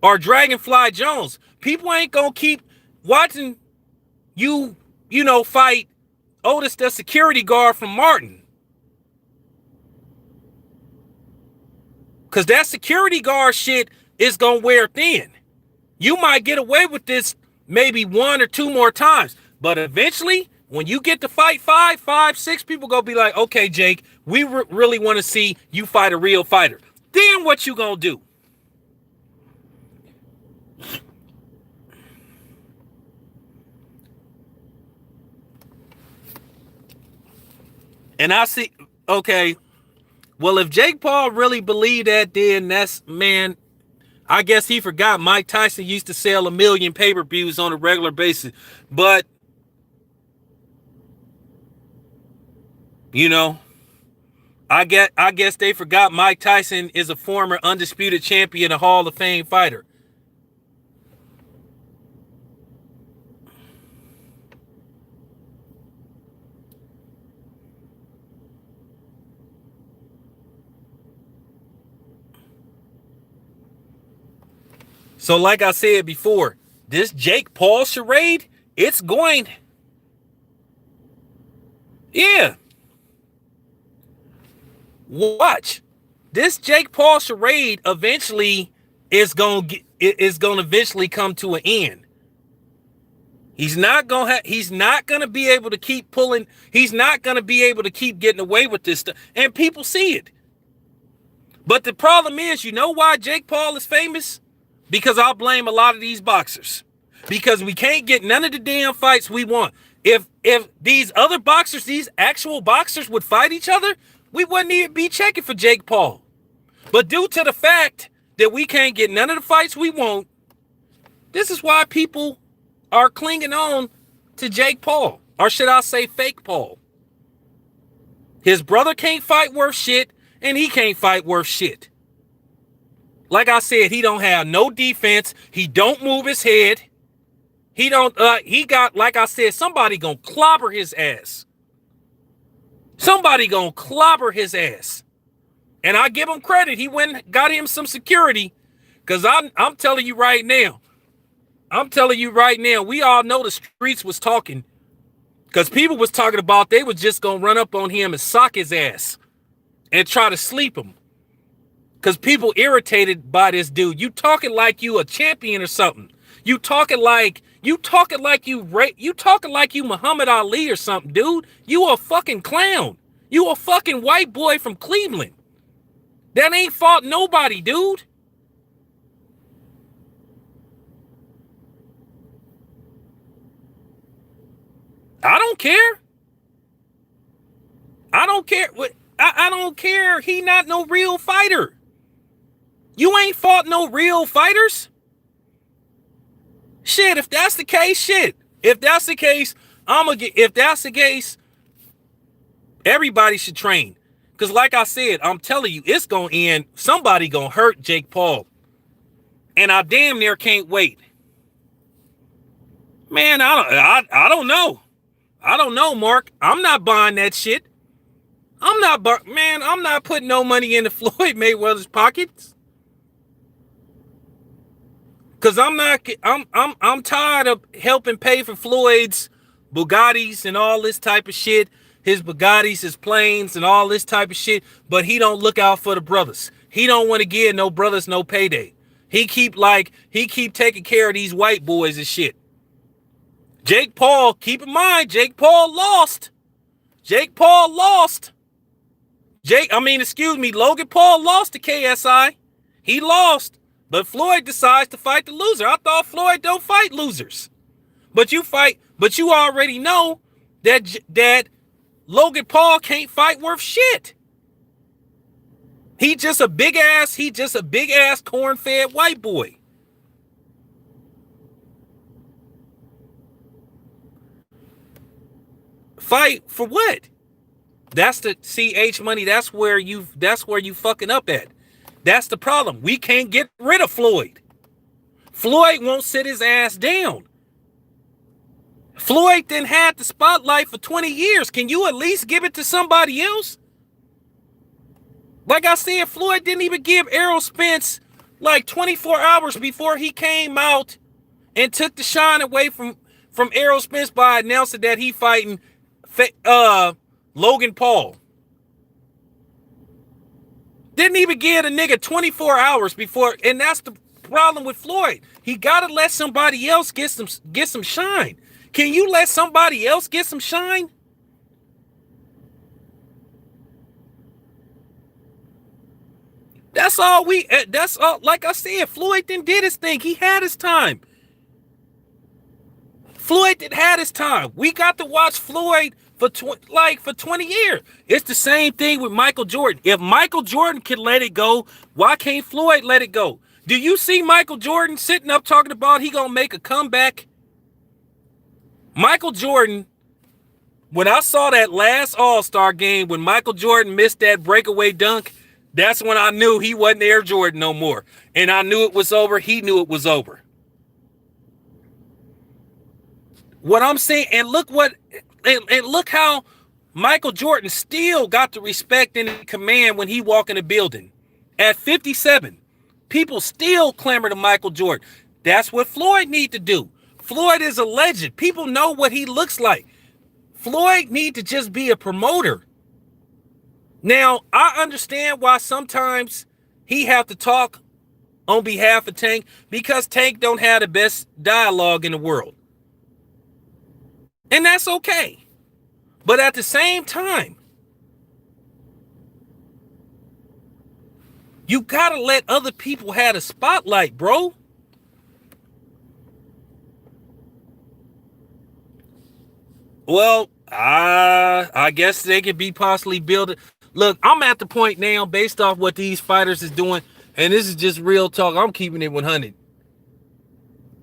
Or Dragonfly Jones. People ain't gonna keep watching you fight Otis, the security guard from Martin. Because that security guard shit is gonna wear thin. You might get away with this maybe 1 or 2 more times. But eventually, when you get to fight 5, 6, people gonna be like, okay, Jake, we really want to see you fight a real fighter. Then what you gonna do? And I see, okay, well, if Jake Paul really believed that, then man, I guess he forgot Mike Tyson used to sell 1 million pay-per-views on a regular basis. But, I guess they forgot Mike Tyson is a former undisputed champion, a Hall of Fame fighter. So like I said before, this Jake Paul charade, it's going. Yeah. Watch. This Jake Paul charade eventually is going to eventually come to an end. He's not going to be able to keep pulling. He's not going to be able to keep getting away with this stuff. And people see it. But the problem is, you know why Jake Paul is famous? Because I'll blame a lot of these boxers. Because we can't get none of the damn fights we want. If these other boxers, these actual boxers would fight each other, we wouldn't even be checking for Jake Paul. But due to the fact that we can't get none of the fights we want, this is why people are clinging on to Jake Paul. Or should I say fake Paul. His brother can't fight worth shit, and he can't fight worth shit. Like I said, he don't have no defense. He don't move his head. He don't, like I said, somebody gonna clobber his ass. Somebody gonna clobber his ass. And I give him credit. He went and got him some security. Because I'm telling you right now, we all know the streets was talking. Because people was talking about they was just gonna run up on him and sock his ass. And try to sleep him. Because people irritated by this dude. You talking like you a champion or something. You talking like you Muhammad Ali or something, dude. You a fucking clown. You a fucking white boy from Cleveland. That ain't fought nobody, dude. I don't care. I don't care. He not no real fighter. You ain't fought no real fighters? Shit, if that's the case, everybody should train. Because like I said, I'm telling you, it's going to end. Somebody going to hurt Jake Paul. And I damn near can't wait. Man, I don't know. I don't know, Mark. I'm not buying that shit. I'm not putting no money into Floyd Mayweather's pockets. Cause I'm tired of helping pay for Floyd's Bugattis and all this type of shit. His Bugattis, his planes and all this type of shit. But he don't look out for the brothers. He don't want to give no brothers no payday. He keep taking care of these white boys and shit. Jake Paul, keep in mind, Jake Paul lost. Logan Paul lost to KSI. He lost. But Floyd decides to fight the loser. I thought Floyd don't fight losers. But you already know that Logan Paul can't fight worth shit. He just a big ass corn-fed white boy. Fight for what? That's the CH money. That's where you fucking up at. That's the problem. We can't get rid of Floyd. Floyd won't sit his ass down. Floyd didn't have the spotlight for 20 years. Can you at least give it to somebody else? Like I said, Floyd didn't even give Errol Spence like 24 hours before he came out and took the shine away from Errol Spence by announcing that he fighting Logan Paul. Didn't even give a nigga 24 hours before, and that's the problem with Floyd. He gotta let somebody else get some shine. Can you let somebody else get some shine? That's all. Like I said, Floyd didn't did his thing. He had his time. Floyd didn't had his time. We got to watch Floyd for 20 years. It's the same thing with Michael Jordan. If Michael Jordan can let it go, why can't Floyd let it go? Do you see Michael Jordan sitting up talking about he gonna make a comeback? Michael Jordan, when I saw that last All-Star game when Michael Jordan missed that breakaway dunk, that's when I knew he wasn't Air Jordan no more. And I knew it was over. He knew it was over. What I'm saying, and look how Michael Jordan still got the respect and command when he walk in the building. At 57, people still clamor to Michael Jordan. That's what Floyd need to do. Floyd is a legend. People know what he looks like. Floyd need to just be a promoter. Now, I understand why sometimes he have to talk on behalf of Tank, because Tank don't have the best dialogue in the world. And that's okay. But at the same time, you gotta let other people have the spotlight, bro. Well, I guess they could be possibly building. Look, I'm at the point now, based off what these fighters is doing, and this is just real talk. I'm keeping it 100.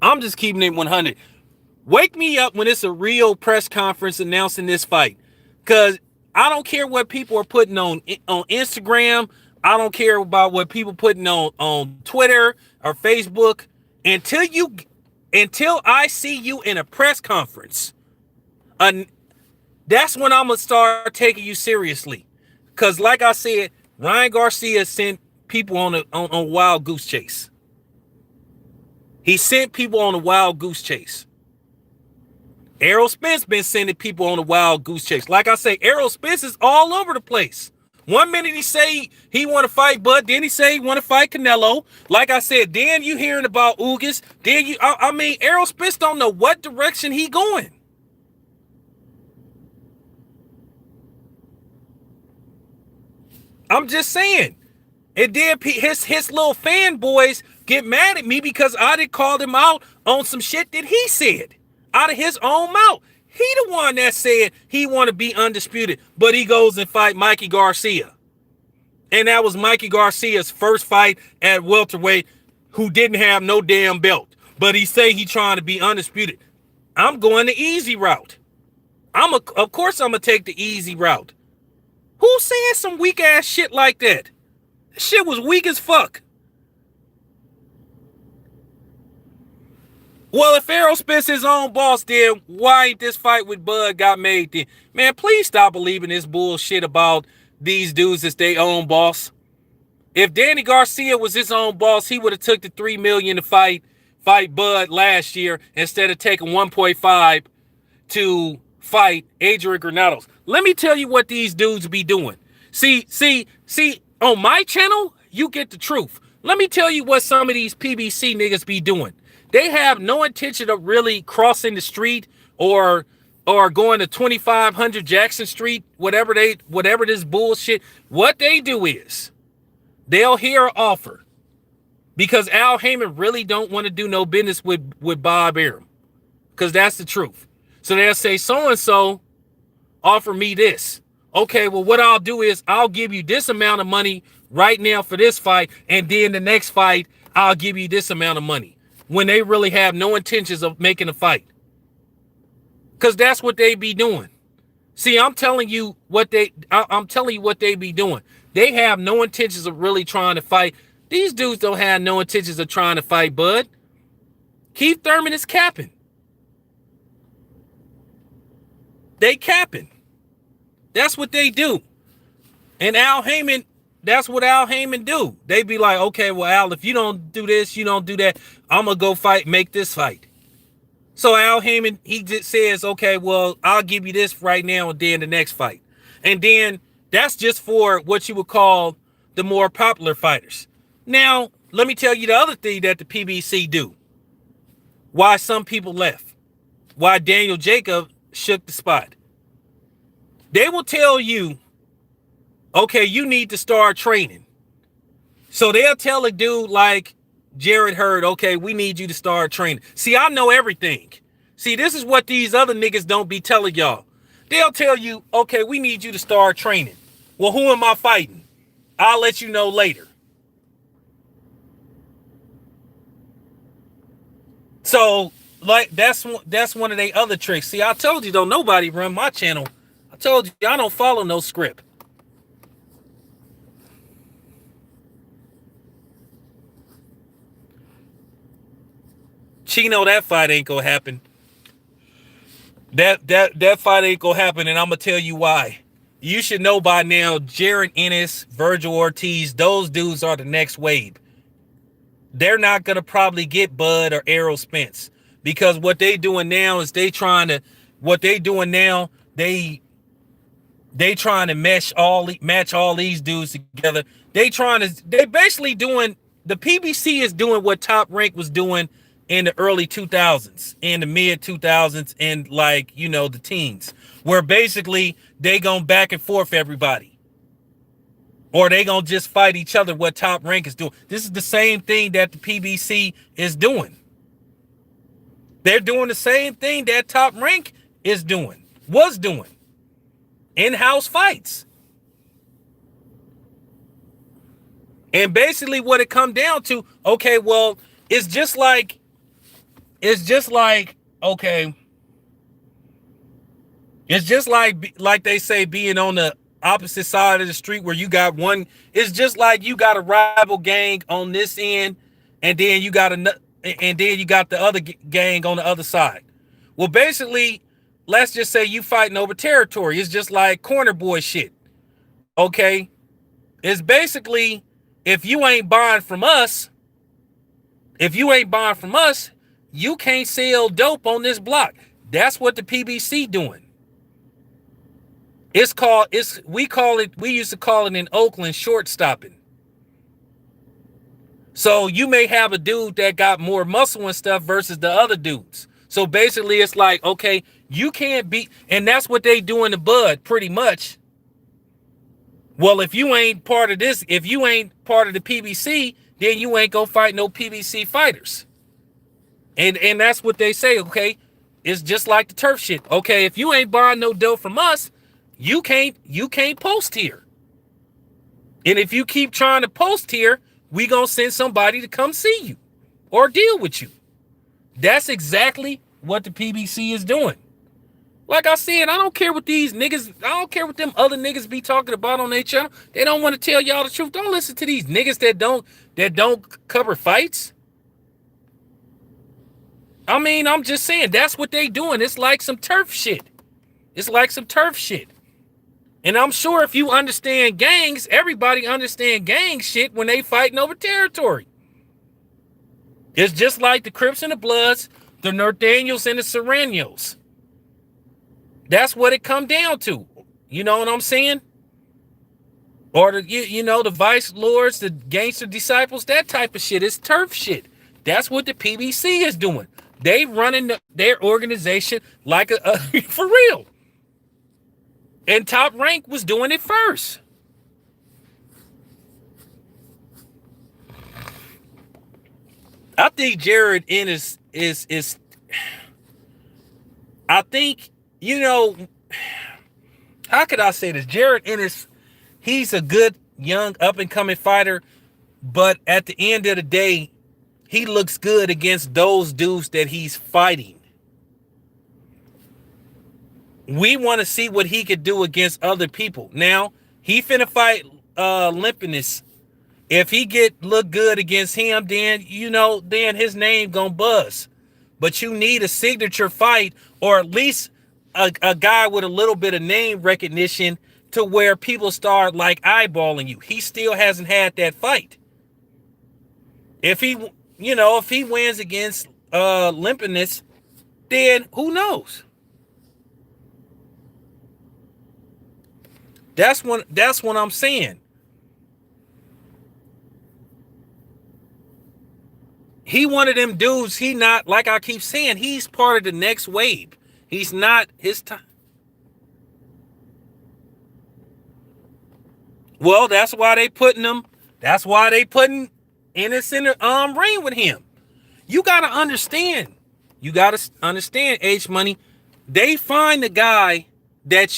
I'm just keeping it 100. Wake me up when it's a real press conference announcing this fight, because I don't care what people are putting on Instagram. I don't care about what people putting on Twitter or Facebook until I see you in a press conference. That's when I'm gonna start taking you seriously. Because like I said, Ryan Garcia sent people on a wild goose chase. He sent people on a wild goose chase. Errol Spence been sending people on a wild goose chase. Like I say, Errol Spence is all over the place. One minute he say he want to fight Bud, then he say he want to fight Canelo. Like I said, then you hearing about Ugas. Then Errol Spence don't know what direction he going. I'm just saying. And then his little fanboys get mad at me because I did call him out on some shit that he said out of his own mouth. He the one that said he want to be undisputed, but he goes and fight Mikey Garcia. And that was Mikey Garcia's first fight at welterweight, who didn't have no damn belt. But he say he trying to be undisputed. I'm going the easy route. Of course I'm going to take the easy route. Who said some weak ass shit like that? This shit was weak as fuck. Well, if Errol Spence his own boss, then why ain't this fight with Bud got made then? Man, please stop believing this bullshit about these dudes as their own boss. If Danny Garcia was his own boss, he would have took the $3 million to fight Bud last year instead of taking 1.5. to fight Adrian Granados. Let me tell you what these dudes be doing. See, on my channel, you get the truth. Let me tell you what some of these PBC niggas be doing. They have no intention of really crossing the street or going to 2500 Jackson Street, whatever this bullshit. What they do is they'll hear an offer because Al Haymon really don't want to do no business with Bob Arum, because that's the truth. So they'll say, so-and-so offer me this. Okay, well, what I'll do is I'll give you this amount of money right now for this fight, and then the next fight, I'll give you this amount of money, when they really have no intentions of making a fight. Because that's what they be doing. See, I'm telling you what they be doing. They have no intentions of really trying to fight. These dudes don't have no intentions of trying to fight, bud. Keith Thurman is capping. They capping. That's what they do. And Al Haymon, that's what Al Haymon do. They be like, okay, well, Al, if you don't do this, you don't do that, I'm going to go make this fight. So Al Haymon, he just says, okay, well, I'll give you this right now and then the next fight. And then that's just for what you would call the more popular fighters. Now, let me tell you the other thing that the PBC do. Why some people left. Why Daniel Jacob shook the spot. They will tell you, okay, you need to start training. So they'll tell a dude like Jared Hurd, okay, we need you to start training. See, I know everything. See, this is what these other niggas don't be telling y'all. They'll tell you, okay, we need you to start training. Well, who am I fighting? I'll let you know later. So, like, that's one of their other tricks. See, I told you, don't nobody run my channel. I told you, I don't follow no script. Chino, that fight ain't gonna happen. That fight ain't gonna happen, and I'm gonna tell you why. You should know by now, Jaron Ennis, Virgil Ortiz, those dudes are the next wave. They're not gonna probably get Bud or Errol Spence, because what they doing now is they trying to match all these dudes together. They basically doing, the PBC is doing what Top Rank was doing in the early 2000s, in the mid 2000s, and like, you know, the teens, where basically they going back and forth everybody, or they gonna just fight each other. What Top Rank is doing, this is the same thing that the PBC is doing. They're doing the same thing that Top Rank was doing, in-house fights. And basically what it come down to, okay, well, it's just like, okay, it's just like they say, being on the opposite side of the street, where you got one, it's just like you got a rival gang on this end, and then you got the other gang on the other side. Well, basically, let's just say you fighting over territory. It's just like corner boy shit. Okay? It's basically, if you ain't buying from us, you can't sell dope on this block. That's what the PBC doing. We used to call it in Oakland short stopping. So you may have a dude that got more muscle and stuff versus the other dudes. So basically it's like, okay, you can't beat, and that's what they do in the Bud pretty much. Well, if you ain't part of this, if you ain't part of the PBC, then you ain't gonna fight no PBC fighters. And that's what they say, okay? It's just like the turf shit. Okay, if you ain't buying no dope from us, you can't post here. And if you keep trying to post here, we gonna send somebody to come see you or deal with you. That's exactly what the PBC is doing. Like I said, I don't care what these niggas, I don't care what them other niggas be talking about on their channel. They don't want to tell y'all the truth. Don't listen to these niggas that don't cover fights. I mean, I'm just saying, that's what they doing. It's like some turf shit. And I'm sure if you understand gangs, everybody understand gang shit when they fighting over territory. It's just like the Crips and the Bloods, the Northaniels and the Serranos. That's what it come down to. You know what I'm saying? Or the vice lords, the gangster disciples, that type of shit is turf shit. That's what the PBC is doing. They running their organization like a for real. And Top Rank was doing it first. I think Jaron Ennis is I think, how could I say this? Jaron Ennis, he's a good young up and coming fighter, but at the end of the day, he looks good against those dudes that he's fighting. We want to see what he could do against other people. Now, he finna fight Limpiness. If he look good against him, then then his name gonna buzz. But you need a signature fight, or at least a guy with a little bit of name recognition to where people start like eyeballing you. He still hasn't had that fight. If he wins against Limpiness, then who knows? That's what I'm saying. He one of them dudes. He not, like I keep saying, he's part of the next wave. He's not his time. Well, that's why they putting him. That's why they putting Ennis in the ring with him. You gotta understand. H Money. They find the guy that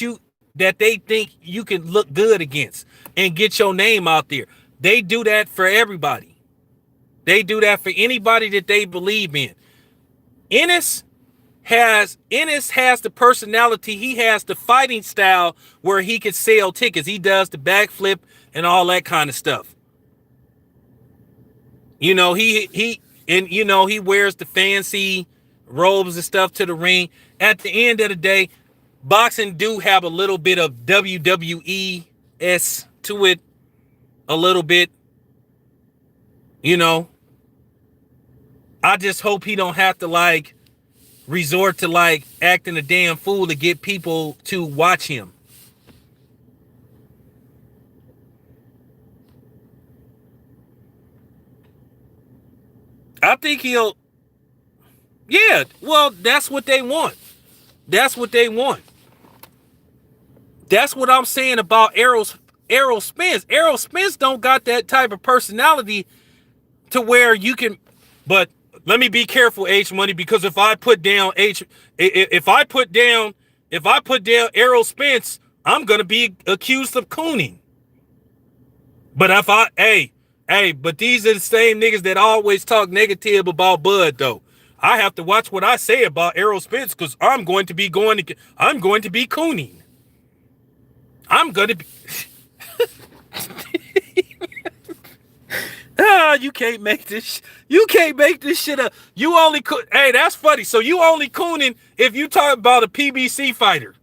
they think you can look good against and get your name out there. They do that for everybody. They do that for anybody that they believe in. Ennis has the personality. He has the fighting style where he can sell tickets. He does the backflip and all that kind of stuff. He wears the fancy robes and stuff to the ring. At the end of the day, boxing do have a little bit of WWE-esque to it. A little bit. I just hope he don't have to resort to acting a damn fool to get people to watch him. I think he'll. Yeah, well, that's what they want. That's what they want. That's what I'm saying about Errol Spence. Errol Spence don't got that type of personality to where you can. But let me be careful, H Money, because if I put down Errol Spence, I'm gonna be accused of cooning. But but these are the same niggas that always talk negative about Bud though. I have to watch what I say about Errol Spence because I'm going to be cooning. I'm gonna be. You can't make this. You can't make this shit up. You only could. Hey, that's funny. So you only cooning if you talk about a PBC fighter.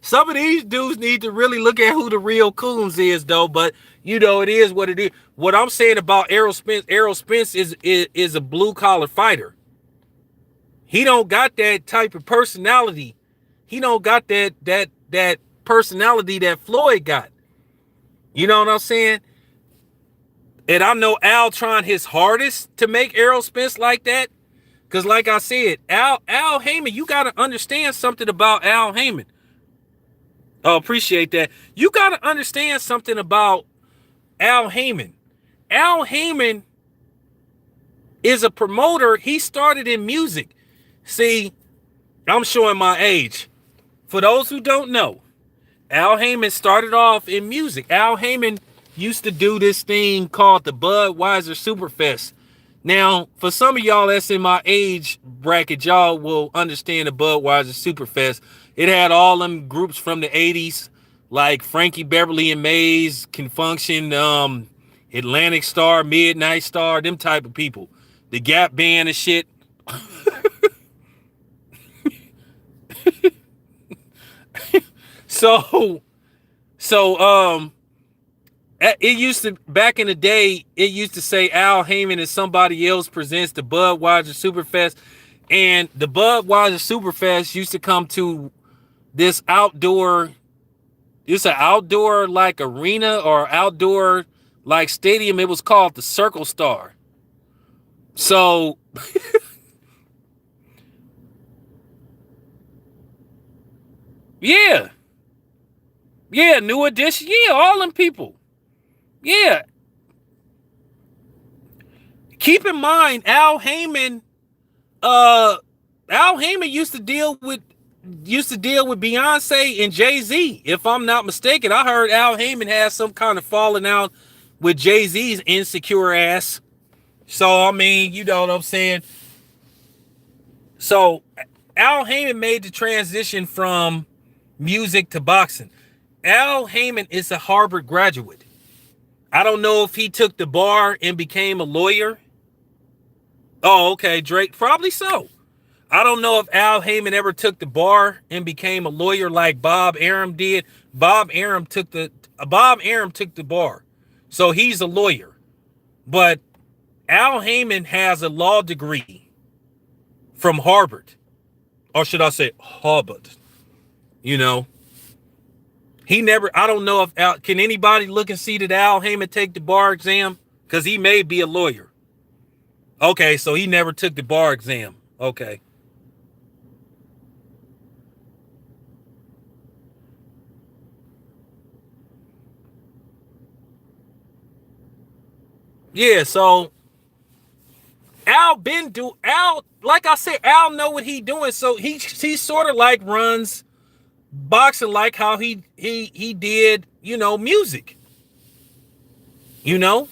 Some of these dudes need to really look at who the real coons is, though. But it is what it is. What I'm saying about Errol Spence is a blue collar fighter. He don't got that type of personality. He don't got that personality that Floyd got. You know what I'm saying? And I know Al trying his hardest to make Errol Spence like that. Because like I said, Al Haymon, you got to understand something about Al Haymon. Oh, appreciate that. You got to understand something about Al Haymon. Al Haymon is a promoter. He started in music. See, I'm showing my age. For those who don't know, Al Haymon started off in music. Al Haymon used to do this thing called the Budweiser Superfest. Now, for some of y'all that's in my age bracket, y'all will understand the Budweiser Superfest. It had all them groups from the 80s, like Frankie Beverly and Mays, Confunction, Atlantic Star, Midnight Star, them type of people. The Gap Band and shit. So it used to, back in the day, it used to say Al Haymon and somebody else presents the Budweiser Superfest. And the Budweiser Superfest used to come to this outdoor, it's an outdoor like arena or outdoor like stadium. It was called the Circle Star. So yeah, yeah, New Edition, yeah, all them people, yeah. Keep in mind, Al Haymon used to deal with Beyonce and Jay-Z. If I'm not mistaken, I heard Al Haymon has some kind of falling out with Jay-Z's insecure ass. So I mean, you know what I'm saying? So Al Haymon made the transition from music to boxing. Al Haymon is a Harvard graduate. I don't know if he took the bar and became a lawyer. Oh, okay, Drake, probably so. I don't know if Al Haymon ever took the bar and became a lawyer like Bob Arum did. Bob Arum took the bar. So he's a lawyer. But Al Haymon has a law degree from Harvard. Or should I say Harvard? You know. I don't know if can anybody look and see that Al Haymon take the bar exam? Because he may be a lawyer. Okay, so he never took the bar exam. Okay. Yeah, so Al, like I said, Al know what he doing. So he sort of like runs boxing like how he did, you know, music. You know?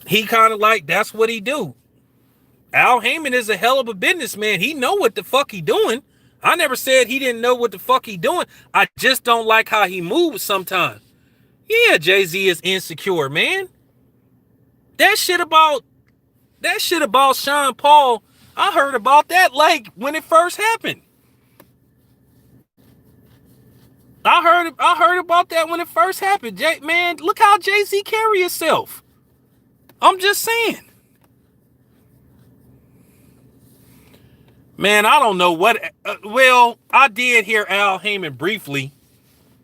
He kind of like, that's what he do. Al Haymon is a hell of a businessman. He know what the fuck he doing. I never said he didn't know what the fuck he doing. I just don't like how he moves sometimes. Yeah, Jay-Z is insecure, man. That shit about Sean Paul, I heard about that like when it first happened. I heard about that when it first happened. Man, look how Jay-Z carry himself. I'm just saying. Man, I don't know what. Well, I did hear Al Haymon briefly.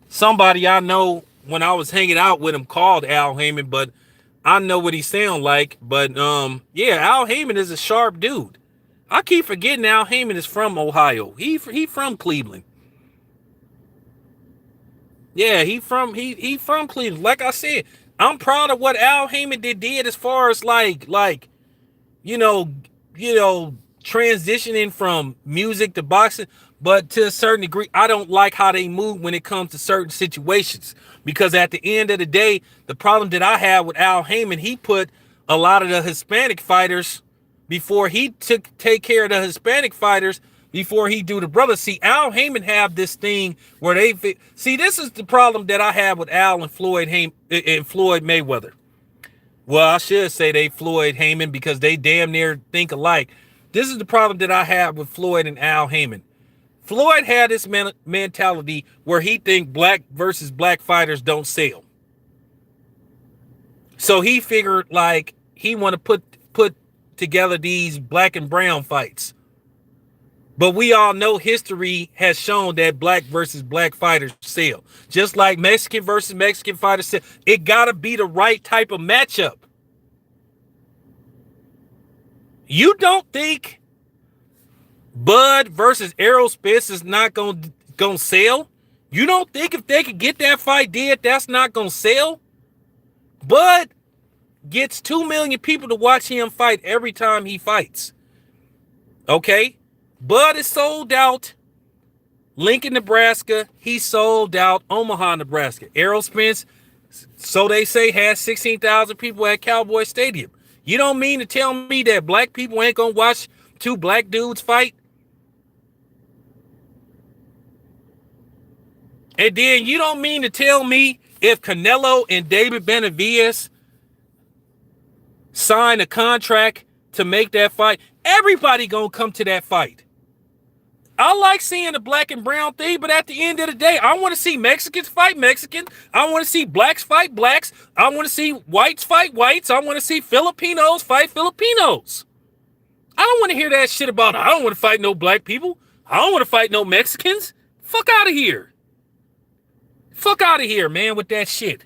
Somebody I know when I was hanging out with him called Al Haymon, but I know what he sound like. But yeah, Al Haymon is a sharp dude. I keep forgetting Al Haymon is from Ohio. He from Cleveland. Yeah, he from Cleveland. Like I said, I'm proud of what Al Haymon did as far as like you know transitioning from music to boxing, but to a certain degree, I don't like how they move when it comes to certain situations. Because at the end of the day, the problem that I have with Al Haymon, he put a lot of the Hispanic fighters before he take care of the Hispanic fighters before he do the brothers. See, Al Haymon have this thing where see, this is the problem that I have with Al and Floyd Mayweather. Well, I should say they Floyd Haymon because they damn near think alike. This is the problem that I have with Floyd and Al Haymon. Floyd had this mentality where he think black versus black fighters don't sell. So he figured like he want to put together these black and brown fights. But we all know history has shown that black versus black fighters sell. Just like Mexican versus Mexican fighters sell. It got to be the right type of matchup. You don't think Bud versus Errol Spence is not gonna sell? You don't think if they could get that fight that's not gonna sell? Bud gets 2 million people to watch him fight every time he fights. Okay? Bud is sold out Lincoln, Nebraska. He's sold out Omaha, Nebraska. Errol Spence, so they say, has 16,000 people at Cowboy Stadium. You don't mean to tell me that black people ain't gonna watch two black dudes fight? And then you don't mean to tell me if Canelo and David Benavidez sign a contract to make that fight, everybody gonna come to that fight. I like seeing the black and brown thing, but at the end of the day, I want to see Mexicans fight Mexican. I want to see blacks fight blacks. I want to see whites fight whites. I want to see Filipinos fight Filipinos. don't want to hear that shit about, I don't want to fight no black people. I don't want to fight no Mexicans. Fuck out of here. Fuck out of here, man, with that shit.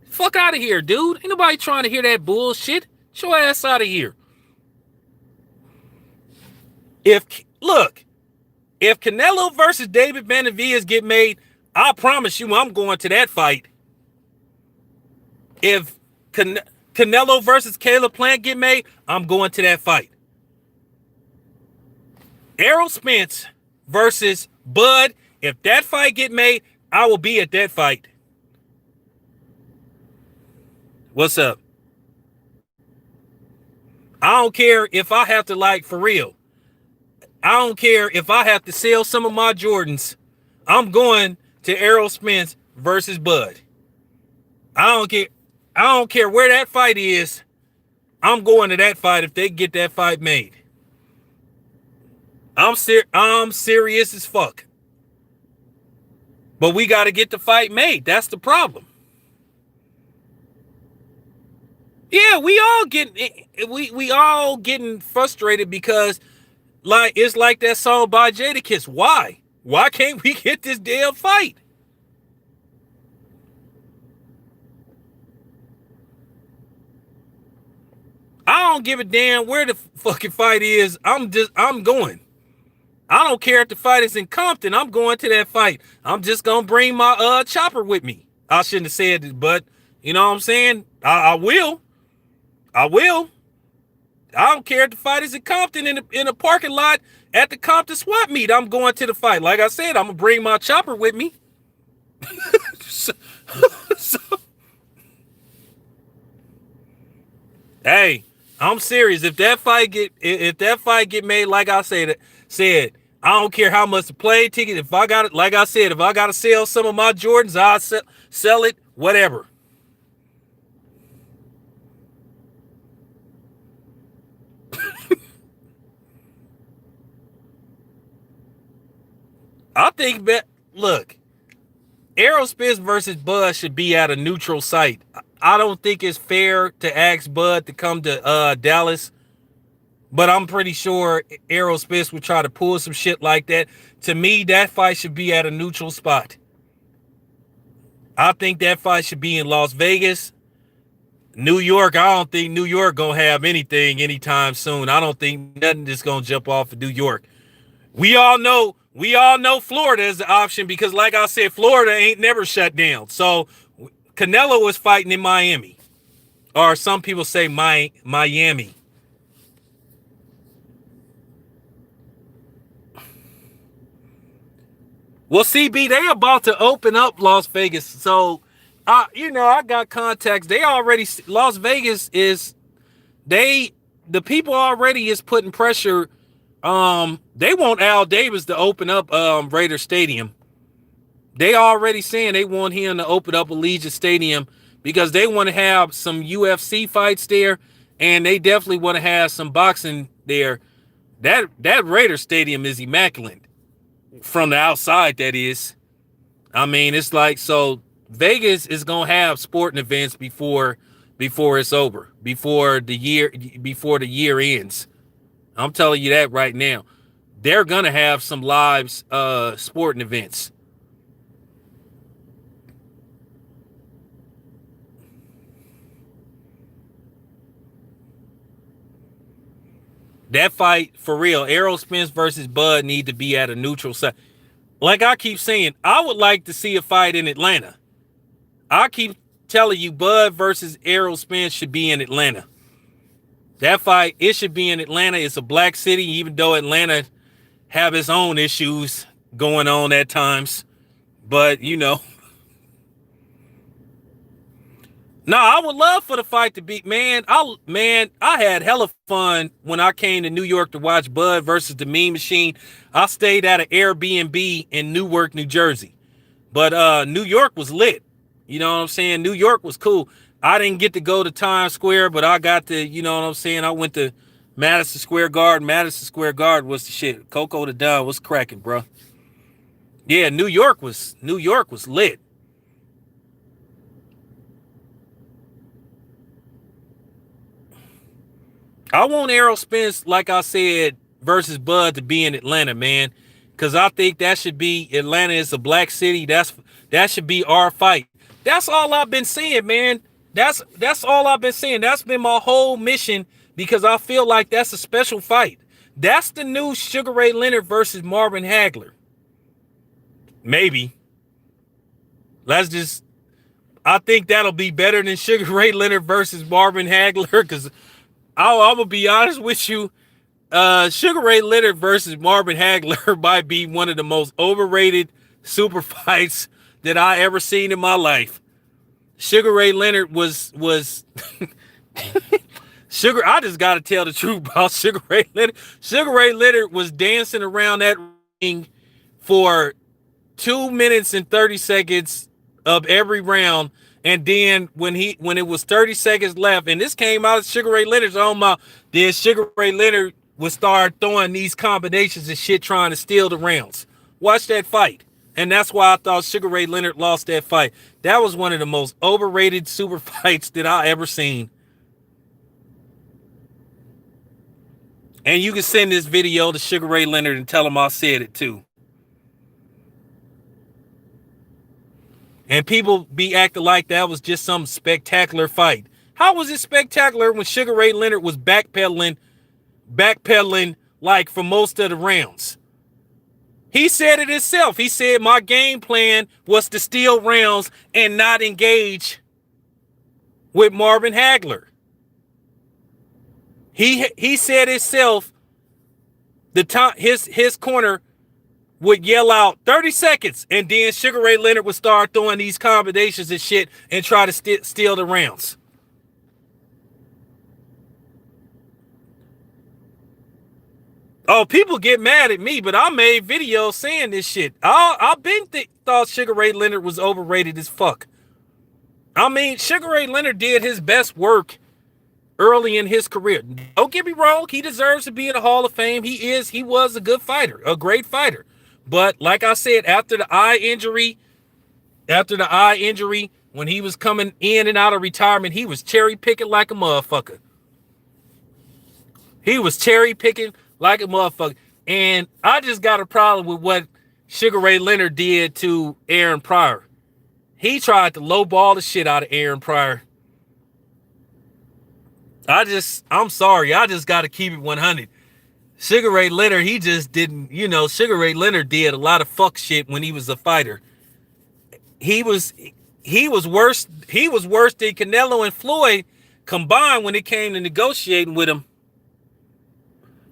Fuck out of here, dude. Ain't nobody trying to hear that bullshit. Get your ass out of here. If Canelo versus David Benavidez get made, I promise you I'm going to that fight. If Canelo versus Caleb Plant get made, I'm going to that fight. Errol Spence versus Bud, if that fight get made, I will be at that fight. What's up? I don't care if I have to, like, for real. I don't care if I have to sell some of my Jordans. I'm going to Errol Spence versus Bud. I don't care. I don't care where that fight is. I'm going to that fight if they get that fight made. I'm serious as fuck. But we got to get the fight made. That's the problem. Yeah, we all getting frustrated because, like, it's like that song by Jadakiss. Why? Why can't we get this damn fight? I don't give a damn where the fucking fight is. I'm going. I don't care if the fight is in Compton. I'm going to that fight. I'm just gonna bring my chopper with me. I shouldn't have said it, but you know what I'm saying? I will. I don't care if the fight is in Compton in a parking lot at the Compton swap meet. I'm going to the fight. Like I said, I'm gonna bring my chopper with me. so, hey, I'm serious. If that fight get made, like I said, I don't care how much the play ticket. If I got it, like I said, if I got to sell some of my Jordans, I'll sell it, whatever. I think that, look, Errol Spence versus Bud should be at a neutral site. I don't think it's fair to ask Bud to come to Dallas, but I'm pretty sure Errol Spence would try to pull some shit like that. To me, that fight should be at a neutral spot. I think that fight should be in Las Vegas. New York, I don't think New York gonna have anything anytime soon. I don't think nothing is gonna jump off of New York. We all know Florida is the option because, like I said, Florida ain't never shut down. So Canelo was fighting in Miami, or some people say Miami. Well, CB, they about to open up Las Vegas, so I got contacts. Las Vegas is the people already is putting pressure. They want Al Davis to open up Raider Stadium. They already saying they want him to open up Allegiant Stadium because they want to have some UFC fights there, and they definitely want to have some boxing there. That Raider Stadium is immaculate from the outside, that is. I mean, it's like, so Vegas is gonna have sporting events before it's over, before the year ends. I'm telling you that right now. They're gonna have some live sporting events. That fight, for real, Errol Spence versus Bud need to be at a neutral site. Like I keep saying, I would like to see a fight in Atlanta. I keep telling you, Bud versus Errol Spence should be in Atlanta. That fight, it should be in Atlanta. It's a black city, even though Atlanta have its own issues going on at times. But, No, I would love for the fight to be, I had hella fun when I came to New York to watch Bud versus the Mean Machine. I stayed at an Airbnb in Newark, New Jersey. But New York was lit. You know what I'm saying? New York was cool. I didn't get to go to Times Square, but I got to, you know what I'm saying? I went to Madison Square Garden. Madison Square Garden was the shit. Coco the Don was cracking, bro. Yeah, New York was lit. I want Errol Spence, like I said, versus Bud to be in Atlanta, man. Because I think that should be, Atlanta is a black city. That should be our fight. That's all I've been saying, man. That's all I've been saying. That's been my whole mission, because I feel like that's a special fight. That's the new Sugar Ray Leonard versus Marvin Hagler. Maybe. I think that'll be better than Sugar Ray Leonard versus Marvin Hagler, because I'm going to be honest with you. Sugar Ray Leonard versus Marvin Hagler might be one of the most overrated super fights that I ever seen in my life. Sugar Ray Leonard was Sugar. I just got to tell the truth about Sugar Ray Leonard. Sugar Ray Leonard was dancing around that ring for 2 minutes and 30 seconds of every round. And then when it was 30 seconds left, and this came out of Sugar Ray Leonard's own mouth, then Sugar Ray Leonard would start throwing these combinations and shit trying to steal the rounds. Watch that fight. And that's why I thought Sugar Ray Leonard lost that fight. That was one of the most overrated super fights that I ever seen. And you can send this video to Sugar Ray Leonard and tell him I said it too. And people be acting like that was just some spectacular fight. How was it spectacular when Sugar Ray Leonard was backpedaling like for most of the rounds? He said it himself. He said my game plan was to steal rounds and not engage with Marvin Hagler. He said himself, his corner would yell out 30 seconds, and then Sugar Ray Leonard would start throwing these combinations and shit and try to steal the rounds. Oh, people get mad at me, but I made videos saying this shit. I've been thought Sugar Ray Leonard was overrated as fuck. I mean, Sugar Ray Leonard did his best work early in his career. Don't get me wrong, he deserves to be in the Hall of Fame. He was a good fighter, a great fighter. But like I said, after the eye injury, when he was coming in and out of retirement, he was cherry picking like a motherfucker. And I just got a problem with what Sugar Ray Leonard did to Aaron Pryor. He tried to lowball the shit out of Aaron Pryor. I'm sorry. I just got to keep it 100. Sugar Ray Leonard, he just didn't, Sugar Ray Leonard did a lot of fuck shit when he was a fighter. He was worse than Canelo and Floyd combined when it came to negotiating with him.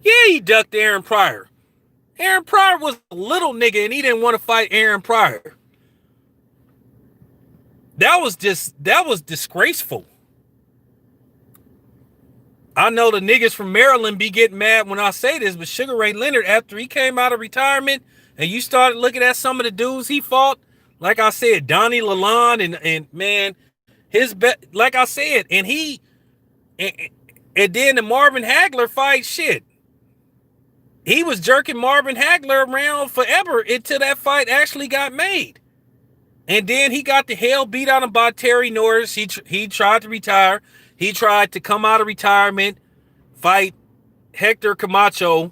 Yeah, he ducked Aaron Pryor. Aaron Pryor was a little nigga and he didn't want to fight Aaron Pryor. That was disgraceful. I know the niggas from Maryland be getting mad when I say this, but Sugar Ray Leonard, after he came out of retirement and you started looking at some of the dudes he fought, like I said, Donnie Lalonde and man, like I said, and then the Marvin Hagler fight, shit. He was jerking Marvin Hagler around forever until that fight actually got made. And then he got the hell beat out of him by Terry Norris. He tried to retire. He tried to come out of retirement, fight Hector Camacho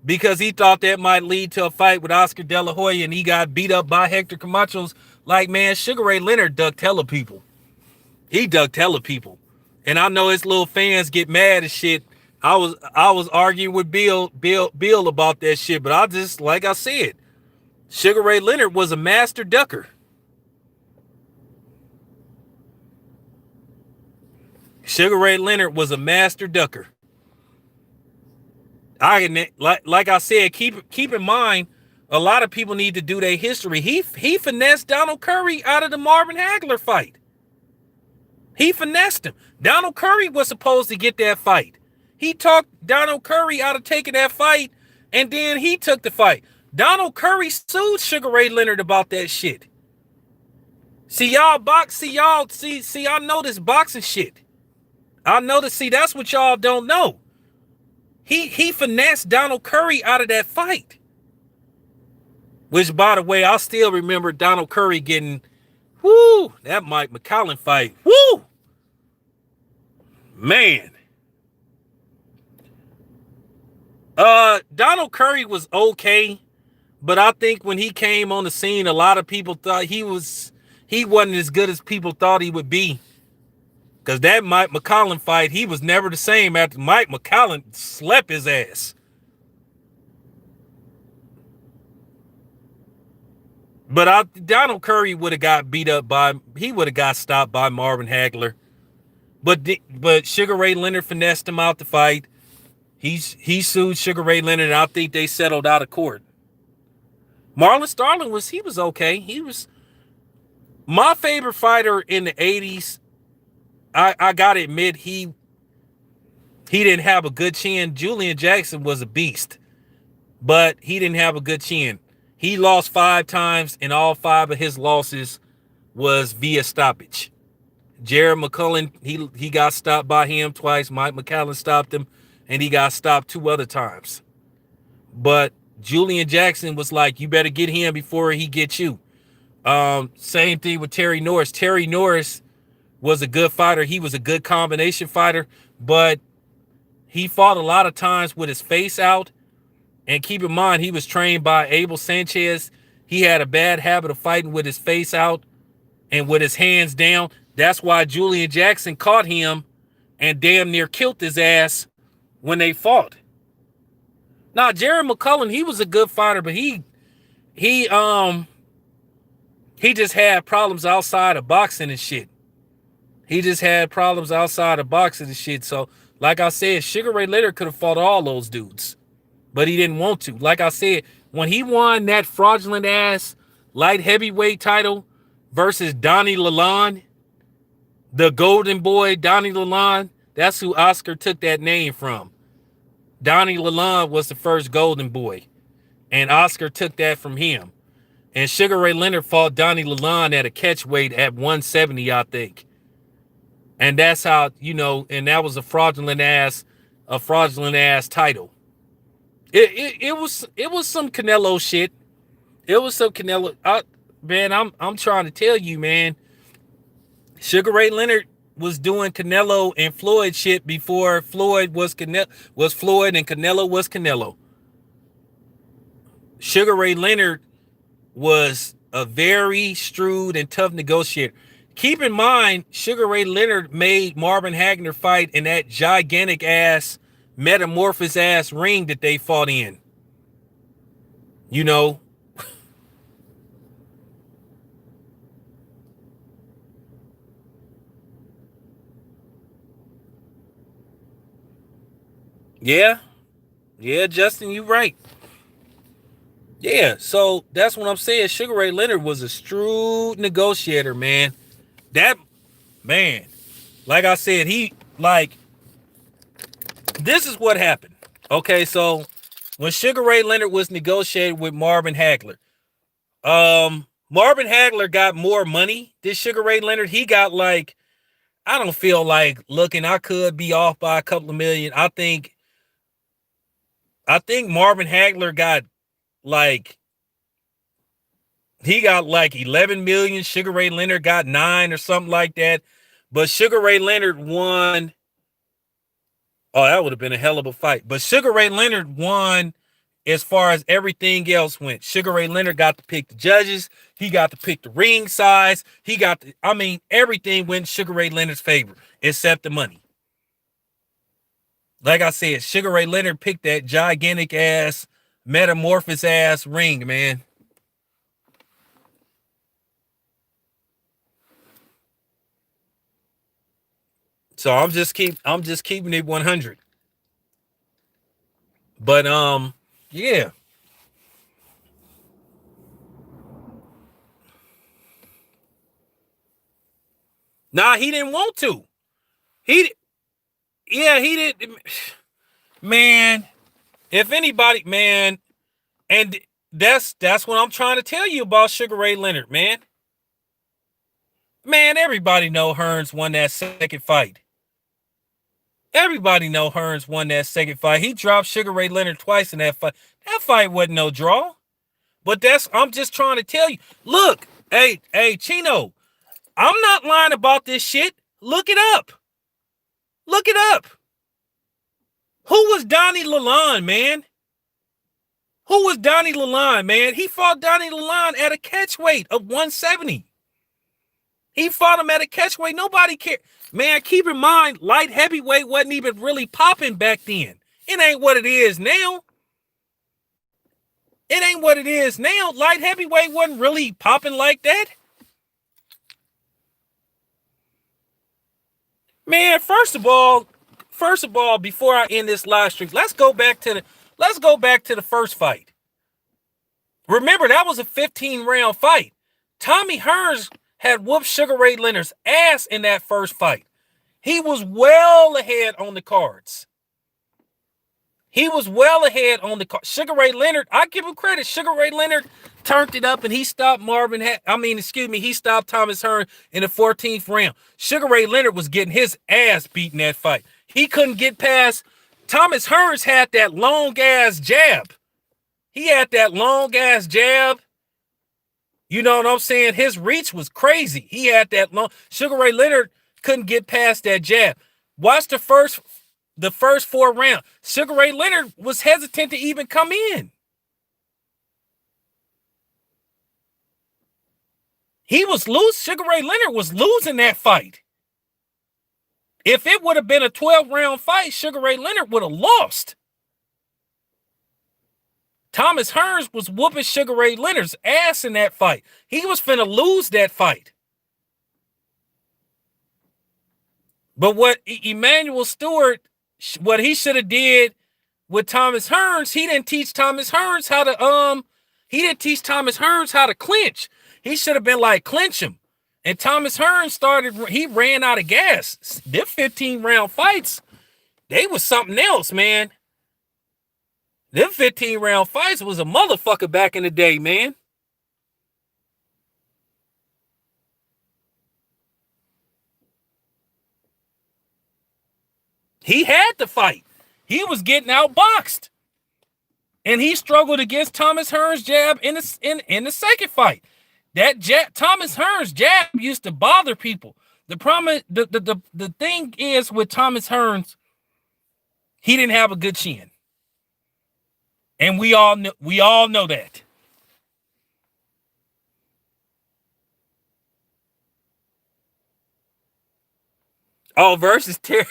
because he thought that might lead to a fight with Oscar De La Hoya, and he got beat up by Hector Camacho's. Like, man, Sugar Ray Leonard ducked hella people. He ducked hella people. And I know his little fans get mad as shit. I was arguing with Bill about that shit, but I just, like I said, Sugar Ray Leonard was a master ducker. Sugar Ray Leonard was a master ducker. Like I said, keep in mind, a lot of people need to do their history. He finessed Donald Curry out of the Marvin Hagler fight. He finessed him. Donald Curry was supposed to get that fight. He talked Donald Curry out of taking that fight, and then he took the fight. Donald Curry sued Sugar Ray Leonard about that shit. I know this boxing shit. That's what y'all don't know. He finessed Donald Curry out of that fight. Which, by the way, I still remember Donald Curry getting, that Mike McCollum fight. Man. Donald Curry was okay, but I think when he came on the scene, a lot of people thought he wasn't as good as people thought he would be. Because that Mike McCollum fight, he was never the same after Mike McCollum slept his ass. But Donald Curry would have got beat up he would have got stopped by Marvin Hagler. But Sugar Ray Leonard finessed him out the fight. He sued Sugar Ray Leonard, and I think they settled out of court. Marlon Starling was okay. He was my favorite fighter in the 80s. I gotta admit, he didn't have a good chin. Julian Jackson was a beast, but he didn't have a good chin. He lost 5 times, and all 5 of his losses was via stoppage. Jared McCullen, he got stopped by him twice. Mike McCallum stopped him, and he got stopped 2 other times. But Julian Jackson was like, you better get him before he gets you. Same thing with Terry Norris. Terry Norris was a good fighter. He was a good combination fighter, but he fought a lot of times with his face out. And keep in mind, he was trained by Abel Sanchez. He had a bad habit of fighting with his face out and with his hands down. That's why Julian Jackson caught him and damn near killed his ass when they fought. Now, Jaron McCullen, he was a good fighter, but he just had problems outside of boxing and shit. He just had problems outside of boxing and shit. So, like I said, Sugar Ray Leonard could have fought all those dudes, but he didn't want to. Like I said, when he won that fraudulent ass light heavyweight title versus Donnie Lalonde, the golden boy Donnie Lalonde, that's who Oscar took that name from. Donnie Lalonde was the first golden boy, and Oscar took that from him. And Sugar Ray Leonard fought Donnie Lalonde at a catch weight at 170, I think. And that's how, and that was a fraudulent ass title. It was some Canelo shit. It was some Canelo. Man, I'm trying to tell you, man. Sugar Ray Leonard was doing Canelo and Floyd shit before Floyd was Floyd and Canelo was Canelo. Sugar Ray Leonard was a very shrewd and tough negotiator. Keep in mind, Sugar Ray Leonard made Marvin Hagler fight in that gigantic ass, metamorphous ass ring that they fought in. Yeah, Justin, you right. Yeah, so that's what I'm saying. Sugar Ray Leonard was a shrewd negotiator, man. That man, like I said, this is what happened. Okay, so when Sugar Ray Leonard was negotiating with Marvin Hagler, Marvin Hagler got more money than Sugar Ray Leonard. He got I don't feel like looking, I could be off by a couple of million. I think Marvin Hagler got he got 11 million. Sugar Ray Leonard got 9 or something like that. But Sugar Ray Leonard won. Oh, that would have been a hell of a fight. But Sugar Ray Leonard won as far as everything else went. Sugar Ray Leonard got to pick the judges. He got to pick the ring size. Everything went in Sugar Ray Leonard's favor except the money. Like I said, Sugar Ray Leonard picked that gigantic ass, metamorphous ass ring, man. So I'm just keeping it 100. But yeah. Nah, he didn't want to. He did. Man, if anybody, man, and that's what I'm trying to tell you about Sugar Ray Leonard, man. Man, everybody know Hearns won that second fight. Everybody know Hearns won that second fight. He dropped Sugar Ray Leonard twice in that fight. That fight wasn't no draw. But I'm just trying to tell you. Look, hey, Chino, I'm not lying about this shit. Look it up. Look it up. Who was Donnie Lalonde, man? Who was Donnie Lalonde, man? He fought Donnie Lalonde at a catch weight of 170. He fought him at a catch weight. Nobody cared. Man, keep in mind, light heavyweight wasn't even really popping back then. It ain't what it is now. It ain't what it is now. Light heavyweight wasn't really popping like that. Man, first of all, before I end this live stream, let's go back to the first fight. Remember, that was a 15-round fight. Tommy Hearns had whooped Sugar Ray Leonard's ass in that first fight. He was well ahead on the cards. Sugar Ray Leonard, I give him credit. Sugar Ray Leonard turned it up and he stopped he stopped Thomas Hearns in the 14th round. Sugar Ray Leonard was getting his ass beat in that fight. He couldn't get past. Thomas Hearns had that long-ass jab. He had that long-ass jab. You know what I'm saying? His reach was crazy. He had that long. Sugar Ray Leonard couldn't get past that jab. Watch the first 4 rounds. Sugar Ray Leonard was hesitant to even come in. He was loose. Sugar Ray Leonard was losing that fight. If it would have been a 12-round fight, Sugar Ray Leonard would have lost. Thomas Hearns was whooping Sugar Ray Leonard's ass in that fight. He was finna lose that fight. But what Emmanuel Stewart, what he should have did with Thomas Hearns, he didn't teach Thomas Hearns how to clinch. He should have been like, clinch him. And Thomas Hearns he ran out of gas. Them 15-round fights, they was something else, man. Them 15-round fights was a motherfucker back in the day, man. He had to fight. He was getting outboxed. And he struggled against Thomas Hearns' jab in the second fight. That Thomas Hearns' jab used to bother people. The problem, the thing is with Thomas Hearns, he didn't have a good chin. And we all know that. Oh, versus Terry.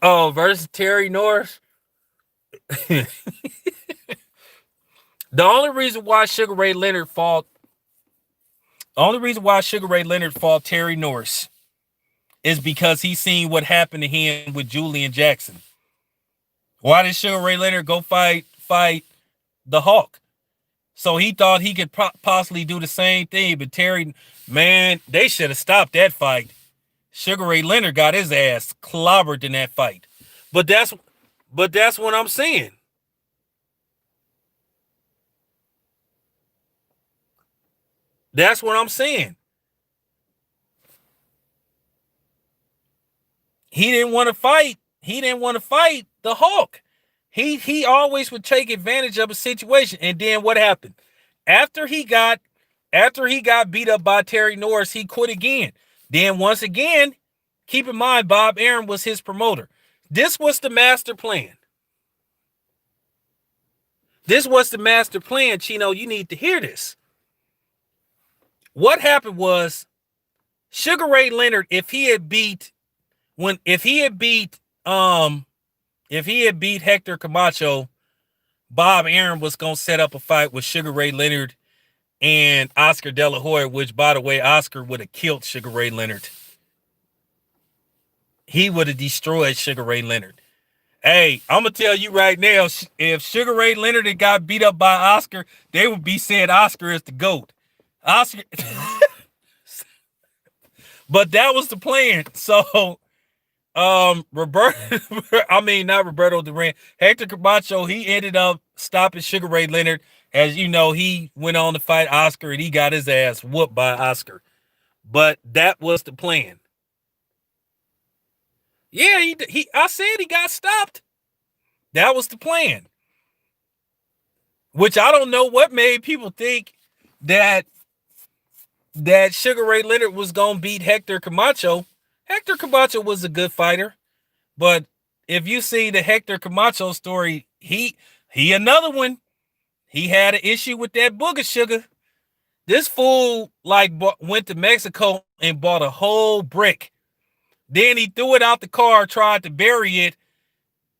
Versus Terry Norris. The only reason why Sugar Ray Leonard fought Terry Norris is because he seen what happened to him with Julian Jackson. Why did Sugar Ray Leonard go fight the Hawk? So he thought he could possibly do the same thing, but Terry, man, they should have stopped that fight. Sugar Ray Leonard got his ass clobbered in that fight. But that's what I'm saying. That's what I'm saying. He didn't want to fight. He didn't want to fight the Hawk. He always would take advantage of a situation. And then what happened? After he got beat up by Terry Norris, he quit again. Then once again, keep in mind, Bob Arum was his promoter. This was the master plan. Chino, you need to hear this. What happened was Sugar Ray Leonard, if he had beat Hector Camacho, Bob Arum was going to set up a fight with Sugar Ray Leonard and Oscar De La Hoya, which, by the way, Oscar would have killed Sugar Ray Leonard. He would have destroyed Sugar Ray Leonard. Hey, I'm going to tell you right now, if Sugar Ray Leonard had got beat up by Oscar, they would be saying Oscar is the GOAT. Oscar. But that was the plan. So, not Roberto Duran. Hector Camacho, he ended up stopping Sugar Ray Leonard. As you know, he went on to fight Oscar and he got his ass whooped by Oscar. But that was the plan. Yeah, I said he got stopped. That was the plan. Which I don't know what made people think that Sugar Ray Leonard was going to beat Hector Camacho. Hector Camacho was a good fighter, but if you see the Hector Camacho story, he another one. He had an issue with that booger sugar. This fool went to Mexico and bought a whole brick. Then he threw it out the car, tried to bury it,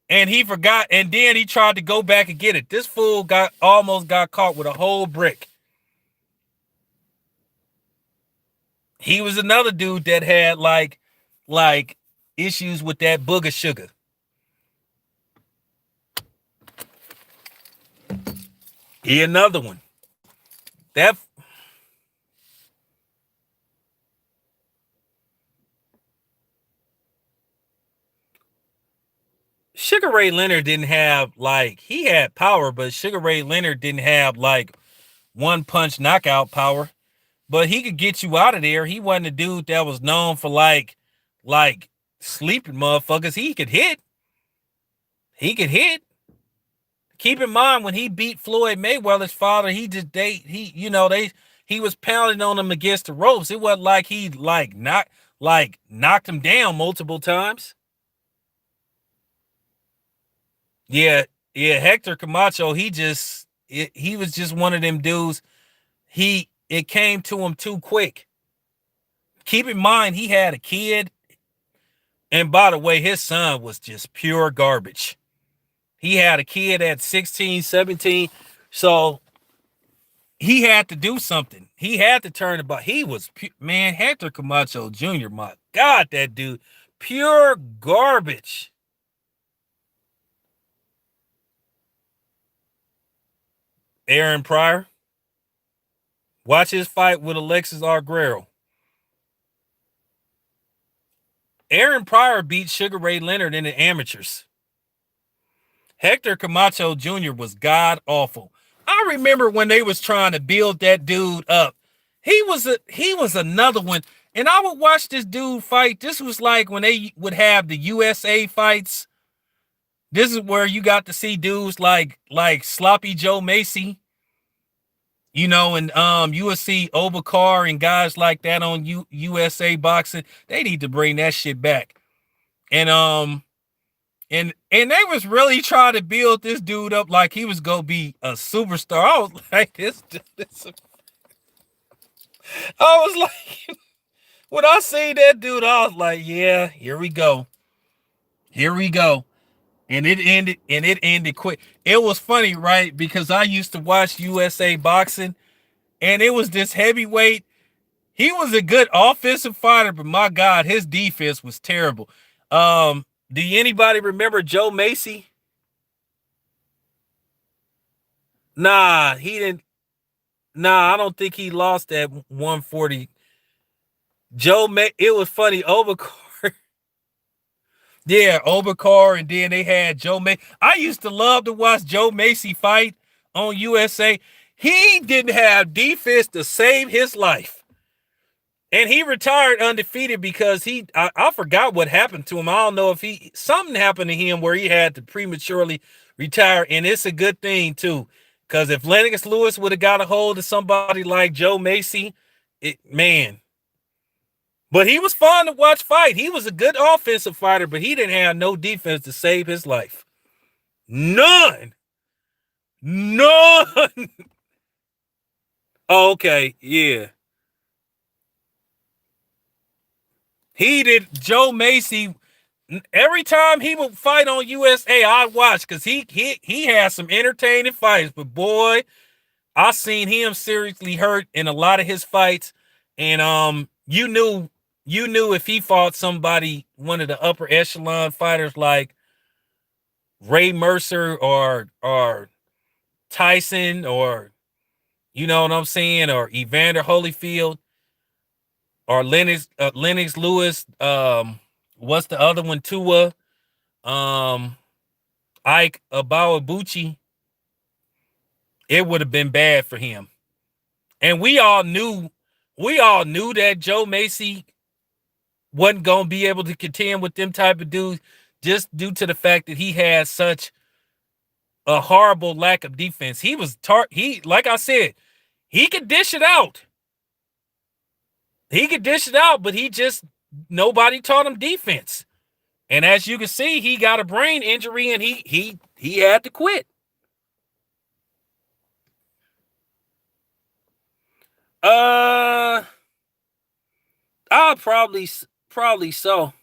and he forgot. And then he tried to go back and get it. This fool almost got caught with a whole brick. He was another dude that had like issues with that booger sugar. He another one. That Sugar Ray Leonard didn't have he had power, but Sugar Ray Leonard didn't have one punch knockout power. But he could get you out of there. He wasn't a dude that was known for like sleeping motherfuckers. He could hit. Keep in mind when he beat Floyd Mayweather's father, he was pounding on him against the ropes. It wasn't like he knocked him down multiple times. Yeah, Hector Camacho, he was just one of them dudes. It came to him too quick. Keep in mind, he had a kid. And by the way, his son was just pure garbage. He had a kid at 16, 17. So he had to do something. He had to turn about. He was, man, Hector Camacho Jr., my God, that dude, pure garbage. Aaron Pryor. Watch his fight with Alexis Arguero. Aaron Pryor beat Sugar Ray Leonard in the amateurs. Hector Camacho Jr. was god awful. I remember when they was trying to build that dude up. He was another one. And I would watch this dude fight. This was like when they would have the USA fights. This is where you got to see dudes like Sloppy Joe Macy. And you would see Obakar and guys like that on USA boxing. They need to bring that shit back. And they was really trying to build this dude up like he was gonna be a superstar. I was like, I was like, when I see that dude, I was like, yeah, here we go. And it ended quick. It was funny, right? Because I used to watch USA boxing, and it was this heavyweight. He was a good offensive fighter, but my God, his defense was terrible. Do anybody remember Joe Macy? Nah, he didn't. Nah, I don't think he lost at 140. It was funny. Obakar. Yeah, Obakar, and then they had Joe Macy. I used to love to watch Joe Macy fight on USA. He didn't have defense to save his life. And he retired undefeated because I forgot what happened to him. I don't know if something happened to him where he had to prematurely retire. And it's a good thing too. Because if Lennox Lewis would have got a hold of somebody like Joe Macy, man. But he was fun to watch fight. He was a good offensive fighter, but he didn't have no defense to save his life. None. Oh, okay, yeah. He did. Joe Macy, every time he would fight on USA, I'd watch because he had some entertaining fights. But boy, I seen him seriously hurt in a lot of his fights. And you knew if he fought somebody, one of the upper echelon fighters like Ray Mercer or Tyson, or you know what I'm saying, or Evander Holyfield, or Lennox Lewis. What's the other one? Tua, Ike Abawabuchi. It would have been bad for him. And we all knew that Joe Macy wasn't going to be able to contend with them type of dudes just due to the fact that he had such a horrible lack of defense. He was like I said, he could dish it out. But nobody taught him defense. And as you can see, he got a brain injury and he had to quit. I'll probably so.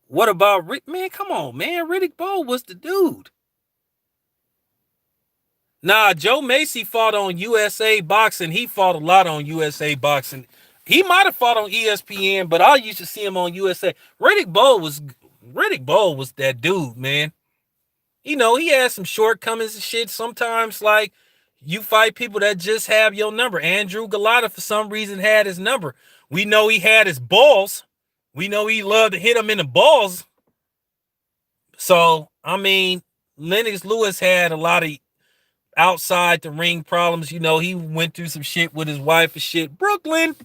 What about Rick? Man, come on, man. Riddick Bowe was the dude. Nah, Joe Macy fought on USA Boxing. He fought a lot on USA Boxing. He might have fought on ESPN, but I used to see him on USA. Riddick Bowe was that dude, man. You know, he had some shortcomings and shit. Sometimes, like, you fight people that just have your number. Andrew Galata, for some reason, had his number. We know he had his balls. We know he loved to hit him in the balls. So, I mean, Lennox Lewis had a lot of outside the ring problems. You know, he went through some shit with his wife and shit. Brooklyn.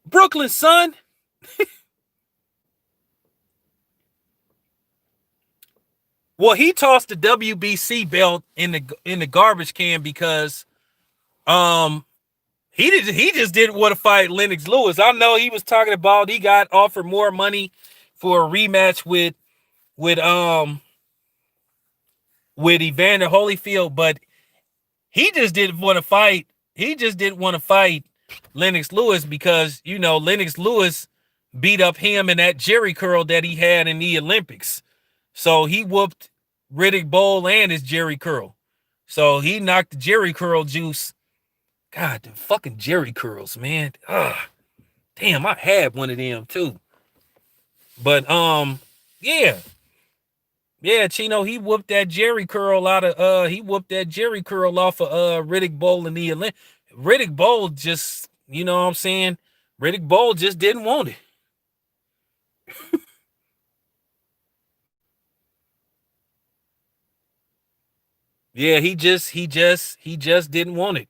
Brooklyn, son. Well, he tossed the WBC belt in the garbage can because he just didn't want to fight Lennox Lewis. I know he was talking about he got offered more money for a rematch with Evander Holyfield, but he just didn't want to fight. He just didn't want to fight Lennox Lewis because, you know, Lennox Lewis beat up him in that Jerry curl that he had in the Olympics. So he whooped Riddick Bowe and his Jerry curl. So he knocked the Jerry curl juice. God, the fucking Jerry curls, man. Damn, I had one of them too. But yeah. Yeah, Chino, he whooped that Jerry curl off of Riddick Bowe in the Olympics. Riddick Bowe just, you know what I'm saying? Riddick Bowe just didn't want it. Yeah, he just didn't want it.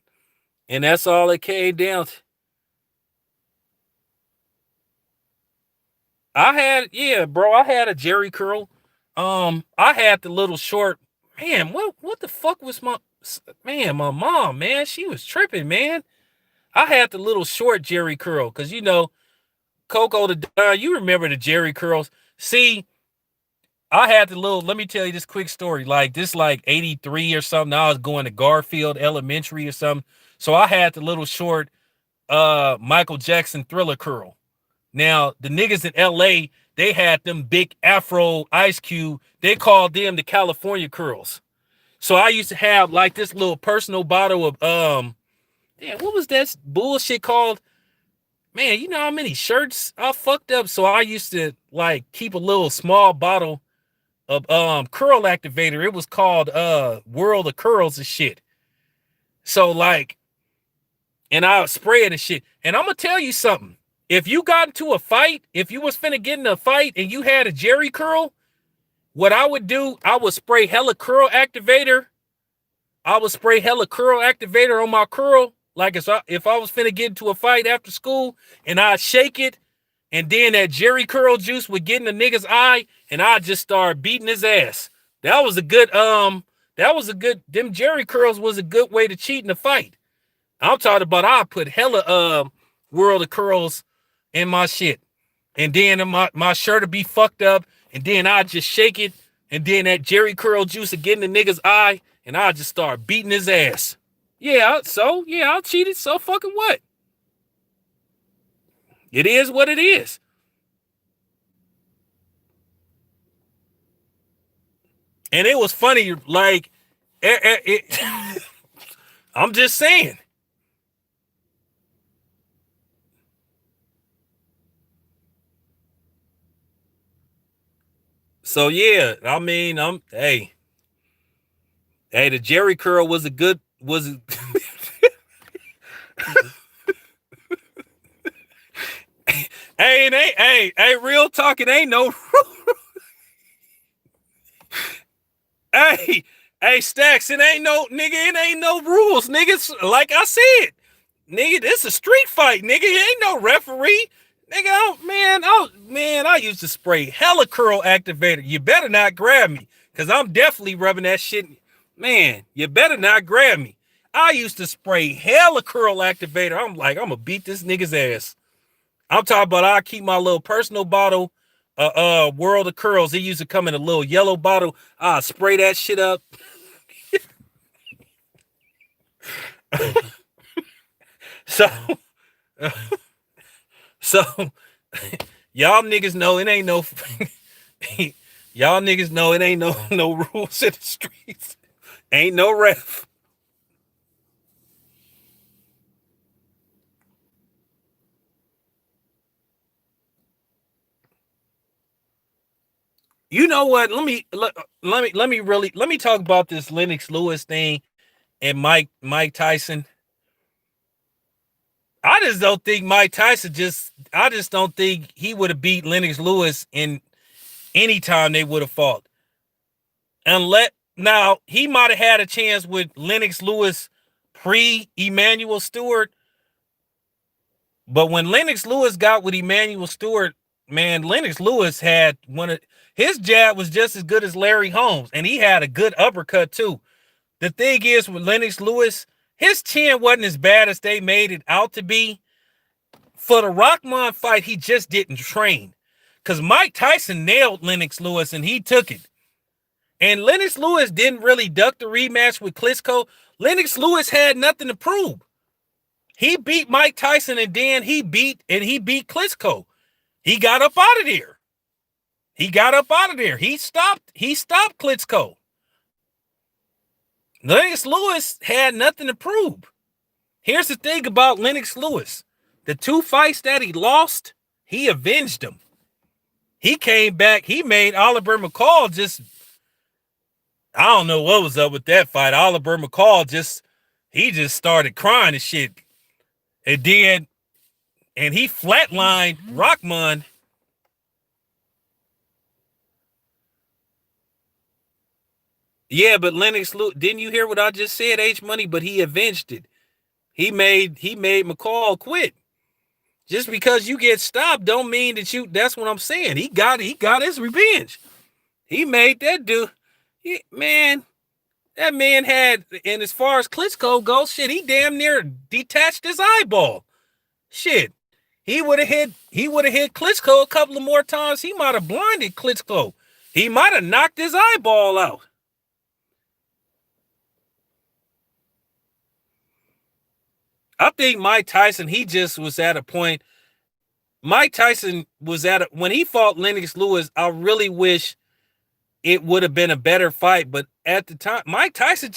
And that's all it came down to. I had a Jerry curl. I had the little short, man, what the fuck was my mom, man, she was tripping, man. I had the little short Jerry curl, because, you know, Coco the Don, you remember the Jerry curls. See, I had the little, let me tell you this quick story. Like, this, like, 83 or something. I was going to Garfield Elementary or something. So I had the little short Michael Jackson Thriller curl. Now, the niggas in LA, they had them big Afro Ice Cube. They called them the California curls. So I used to have, like, this little personal bottle of, damn, what was that bullshit called? Man, you know how many shirts I fucked up? So I used to, like, keep a little small bottle of curl activator. It was called World of Curls and shit. So, like, and I would spray it and shit. And I'm gonna tell you something. If you got into a fight, if you was finna get in a fight and you had a Jerry curl, what I would do, I would spray hella curl activator. I would spray hella curl activator on my curl. Like, if I was finna get into a fight after school, and I'd shake it, and then that Jerry curl juice would get in the nigga's eye, and I'd just start beating his ass. That was a good, them Jerry curls was a good way to cheat in the fight. I'm talking about I put hella World of Curls in my shit. And then my shirt would be fucked up, and then I'd just shake it, and then that Jerry curl juice would get in the nigga's eye, and I'd just start beating his ass. Yeah, so, yeah, I'll cheat it, so fucking what? It is what it is. And it was funny, like, I'm just saying. So, yeah, I mean, hey, the Jerry curl was a good, hey, real talk, it ain't no, hey, Stacks, it ain't no rules, niggas. Like I said, nigga, this a street fight, nigga. It ain't no referee. Nigga, I used to spray hella curl activator. You better not grab me, because I'm definitely rubbing that shit. Man, you better not grab me. I used to spray hella curl activator. I'm like, I'm gonna beat this nigga's ass. I'm talking about I keep my little personal bottle, World of Curls. It used to come in a little yellow bottle. I spray that shit up. So y'all niggas know it ain't no y'all niggas know it ain't no rules in the streets. Ain't no ref. You know what? Let me talk about this Lennox Lewis thing and Mike Tyson. I just don't think Mike Tyson I just don't think he would have beat Lennox Lewis in any time they would have fought. Now he might have had a chance with Lennox Lewis pre-Emmanuel Stewart. But when Lennox Lewis got with Emmanuel Stewart, man, Lennox Lewis had his jab was just as good as Larry Holmes, and he had a good uppercut too. The thing is with Lennox Lewis, his chin wasn't as bad as they made it out to be. For the Rahman fight, he just didn't train. Because Mike Tyson nailed Lennox Lewis, and he took it. And Lennox Lewis didn't really duck the rematch with Klitschko. Lennox Lewis had nothing to prove. He beat Mike Tyson, and then he beat Klitschko. He got up out of there. He stopped Klitschko. Lennox Lewis had nothing to prove. Here's the thing about Lennox Lewis. The 2 fights that he lost, he avenged them. He came back. He made Oliver McCall just, I don't know what was up with that fight. Oliver McCall just started crying and shit. And he flatlined Rahman. Yeah, but Lennox Lewis, didn't you hear what I just said, H Money? But he avenged it. He made McCall quit. Just because you get stopped don't mean that that's what I'm saying. He got his revenge. He made that dude. That man had, and as far as Klitschko goes, shit, he damn near detached his eyeball. Shit. He would have hit Klitschko a couple of more times. He might have blinded Klitschko. He might have knocked his eyeball out. I think Mike Tyson, he just was at a point. Mike Tyson was when he fought Lennox Lewis, I really wish it would have been a better fight. But at the time, Mike Tyson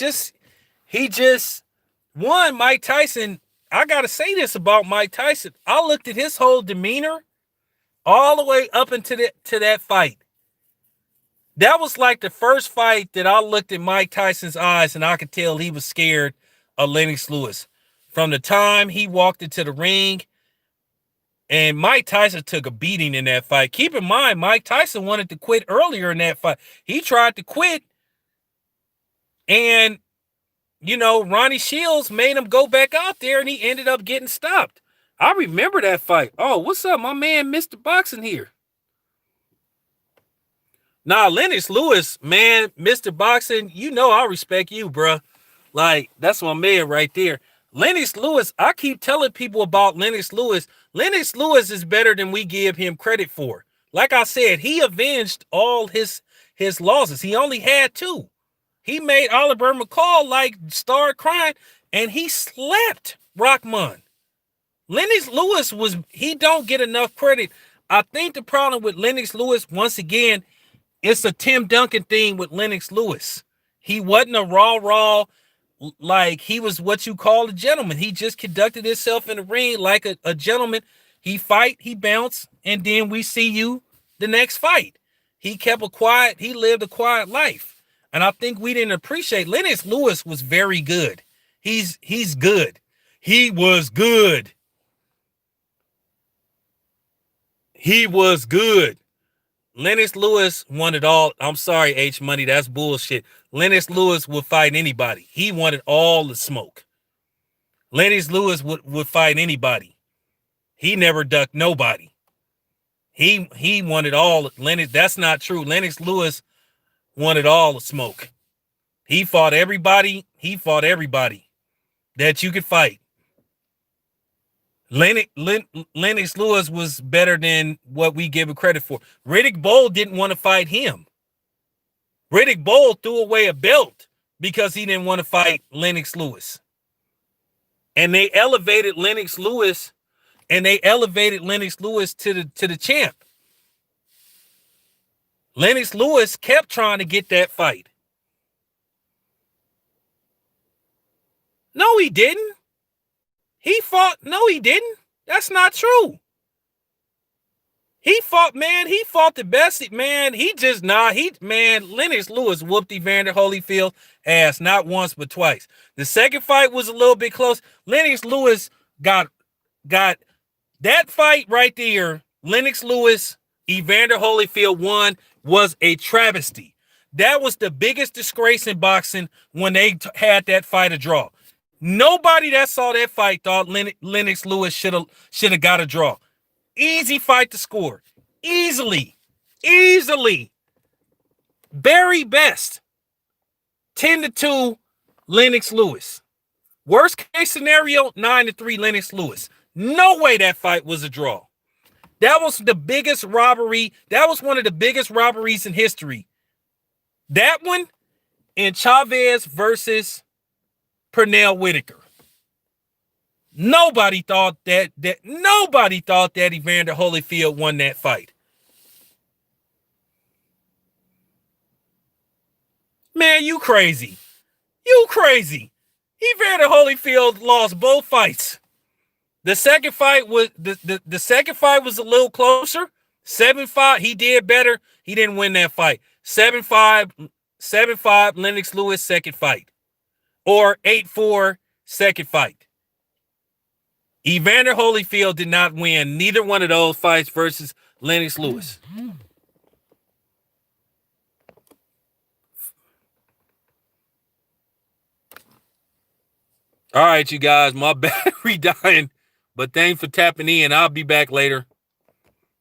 Mike Tyson, I got to say this about Mike Tyson. I looked at his whole demeanor all the way up into that fight. That was like the first fight that I looked at Mike Tyson's eyes and I could tell he was scared of Lennox Lewis. From the time he walked into the ring, and Mike Tyson took a beating in that fight. Keep in mind, Mike Tyson wanted to quit earlier in that fight. He tried to quit, and, Ronnie Shields made him go back out there, and he ended up getting stopped. I remember that fight. Oh, what's up, my man, Mr. Boxing here? Nah, Lennox Lewis, man, Mr. Boxing, I respect you, bro. Like, that's my man right there. Lennox Lewis, I keep telling people about Lennox Lewis. Lennox Lewis is better than we give him credit for. Like I said, he avenged all his losses. He only had 2. He made Oliver McCall start crying, and he slapped Rahman. Lennox Lewis he don't get enough credit. I think the problem with Lennox Lewis, once again, it's a Tim Duncan thing with Lennox Lewis. He wasn't a raw, like he was what you call a gentleman. He just conducted himself in the ring like a gentleman. He fight, he bounce, and then we see you the next fight. He lived a quiet life. And I think we didn't appreciate Lennox Lewis was very good. He's good. He was good. He was good. Lennox Lewis wanted all. I'm sorry, H Money, that's bullshit. Lennox Lewis would fight anybody. He wanted all the smoke. Lennox Lewis would fight anybody. He never ducked nobody. He wanted all. Lennox, that's not true. Lennox Lewis wanted all the smoke. He fought everybody. that you could fight. Lennox Lewis was better than what we give him credit for. Riddick Bowe didn't want to fight him. Riddick Bowe threw away a belt because he didn't want to fight Lennox Lewis. And they elevated Lennox Lewis, to the champ. Lennox Lewis kept trying to get that fight. No, he didn't. He fought. No, he didn't. That's not true. He fought the best. Man, Lennox Lewis whooped Evander Holyfield ass not once but twice. The second fight was a little bit close. Lennox Lewis got that fight right there. Lennox Lewis, Evander Holyfield won was a travesty. That was the biggest disgrace in boxing when they had that fight a draw. Nobody that saw that fight thought Lennox Lewis should have got a draw. Easy fight to score. Easily. Very best. 10-2 Lennox Lewis. Worst case scenario, 9-3 Lennox Lewis. No way that fight was a draw. That was the biggest robbery. That was one of the biggest robberies in history. That one and Chavez versus Pernell Whitaker. Nobody thought that Evander Holyfield won that fight. Man, you crazy. Evander Holyfield lost both fights. The second fight was the second fight was a little closer. 7-5. He did better. He didn't win that fight. 7-5 Lennox Lewis second fight. Or 8-4 second fight. Evander Holyfield did not win neither one of those fights versus Lennox Lewis. All right, you guys, my battery dying, but thanks for tapping in. I'll be back later.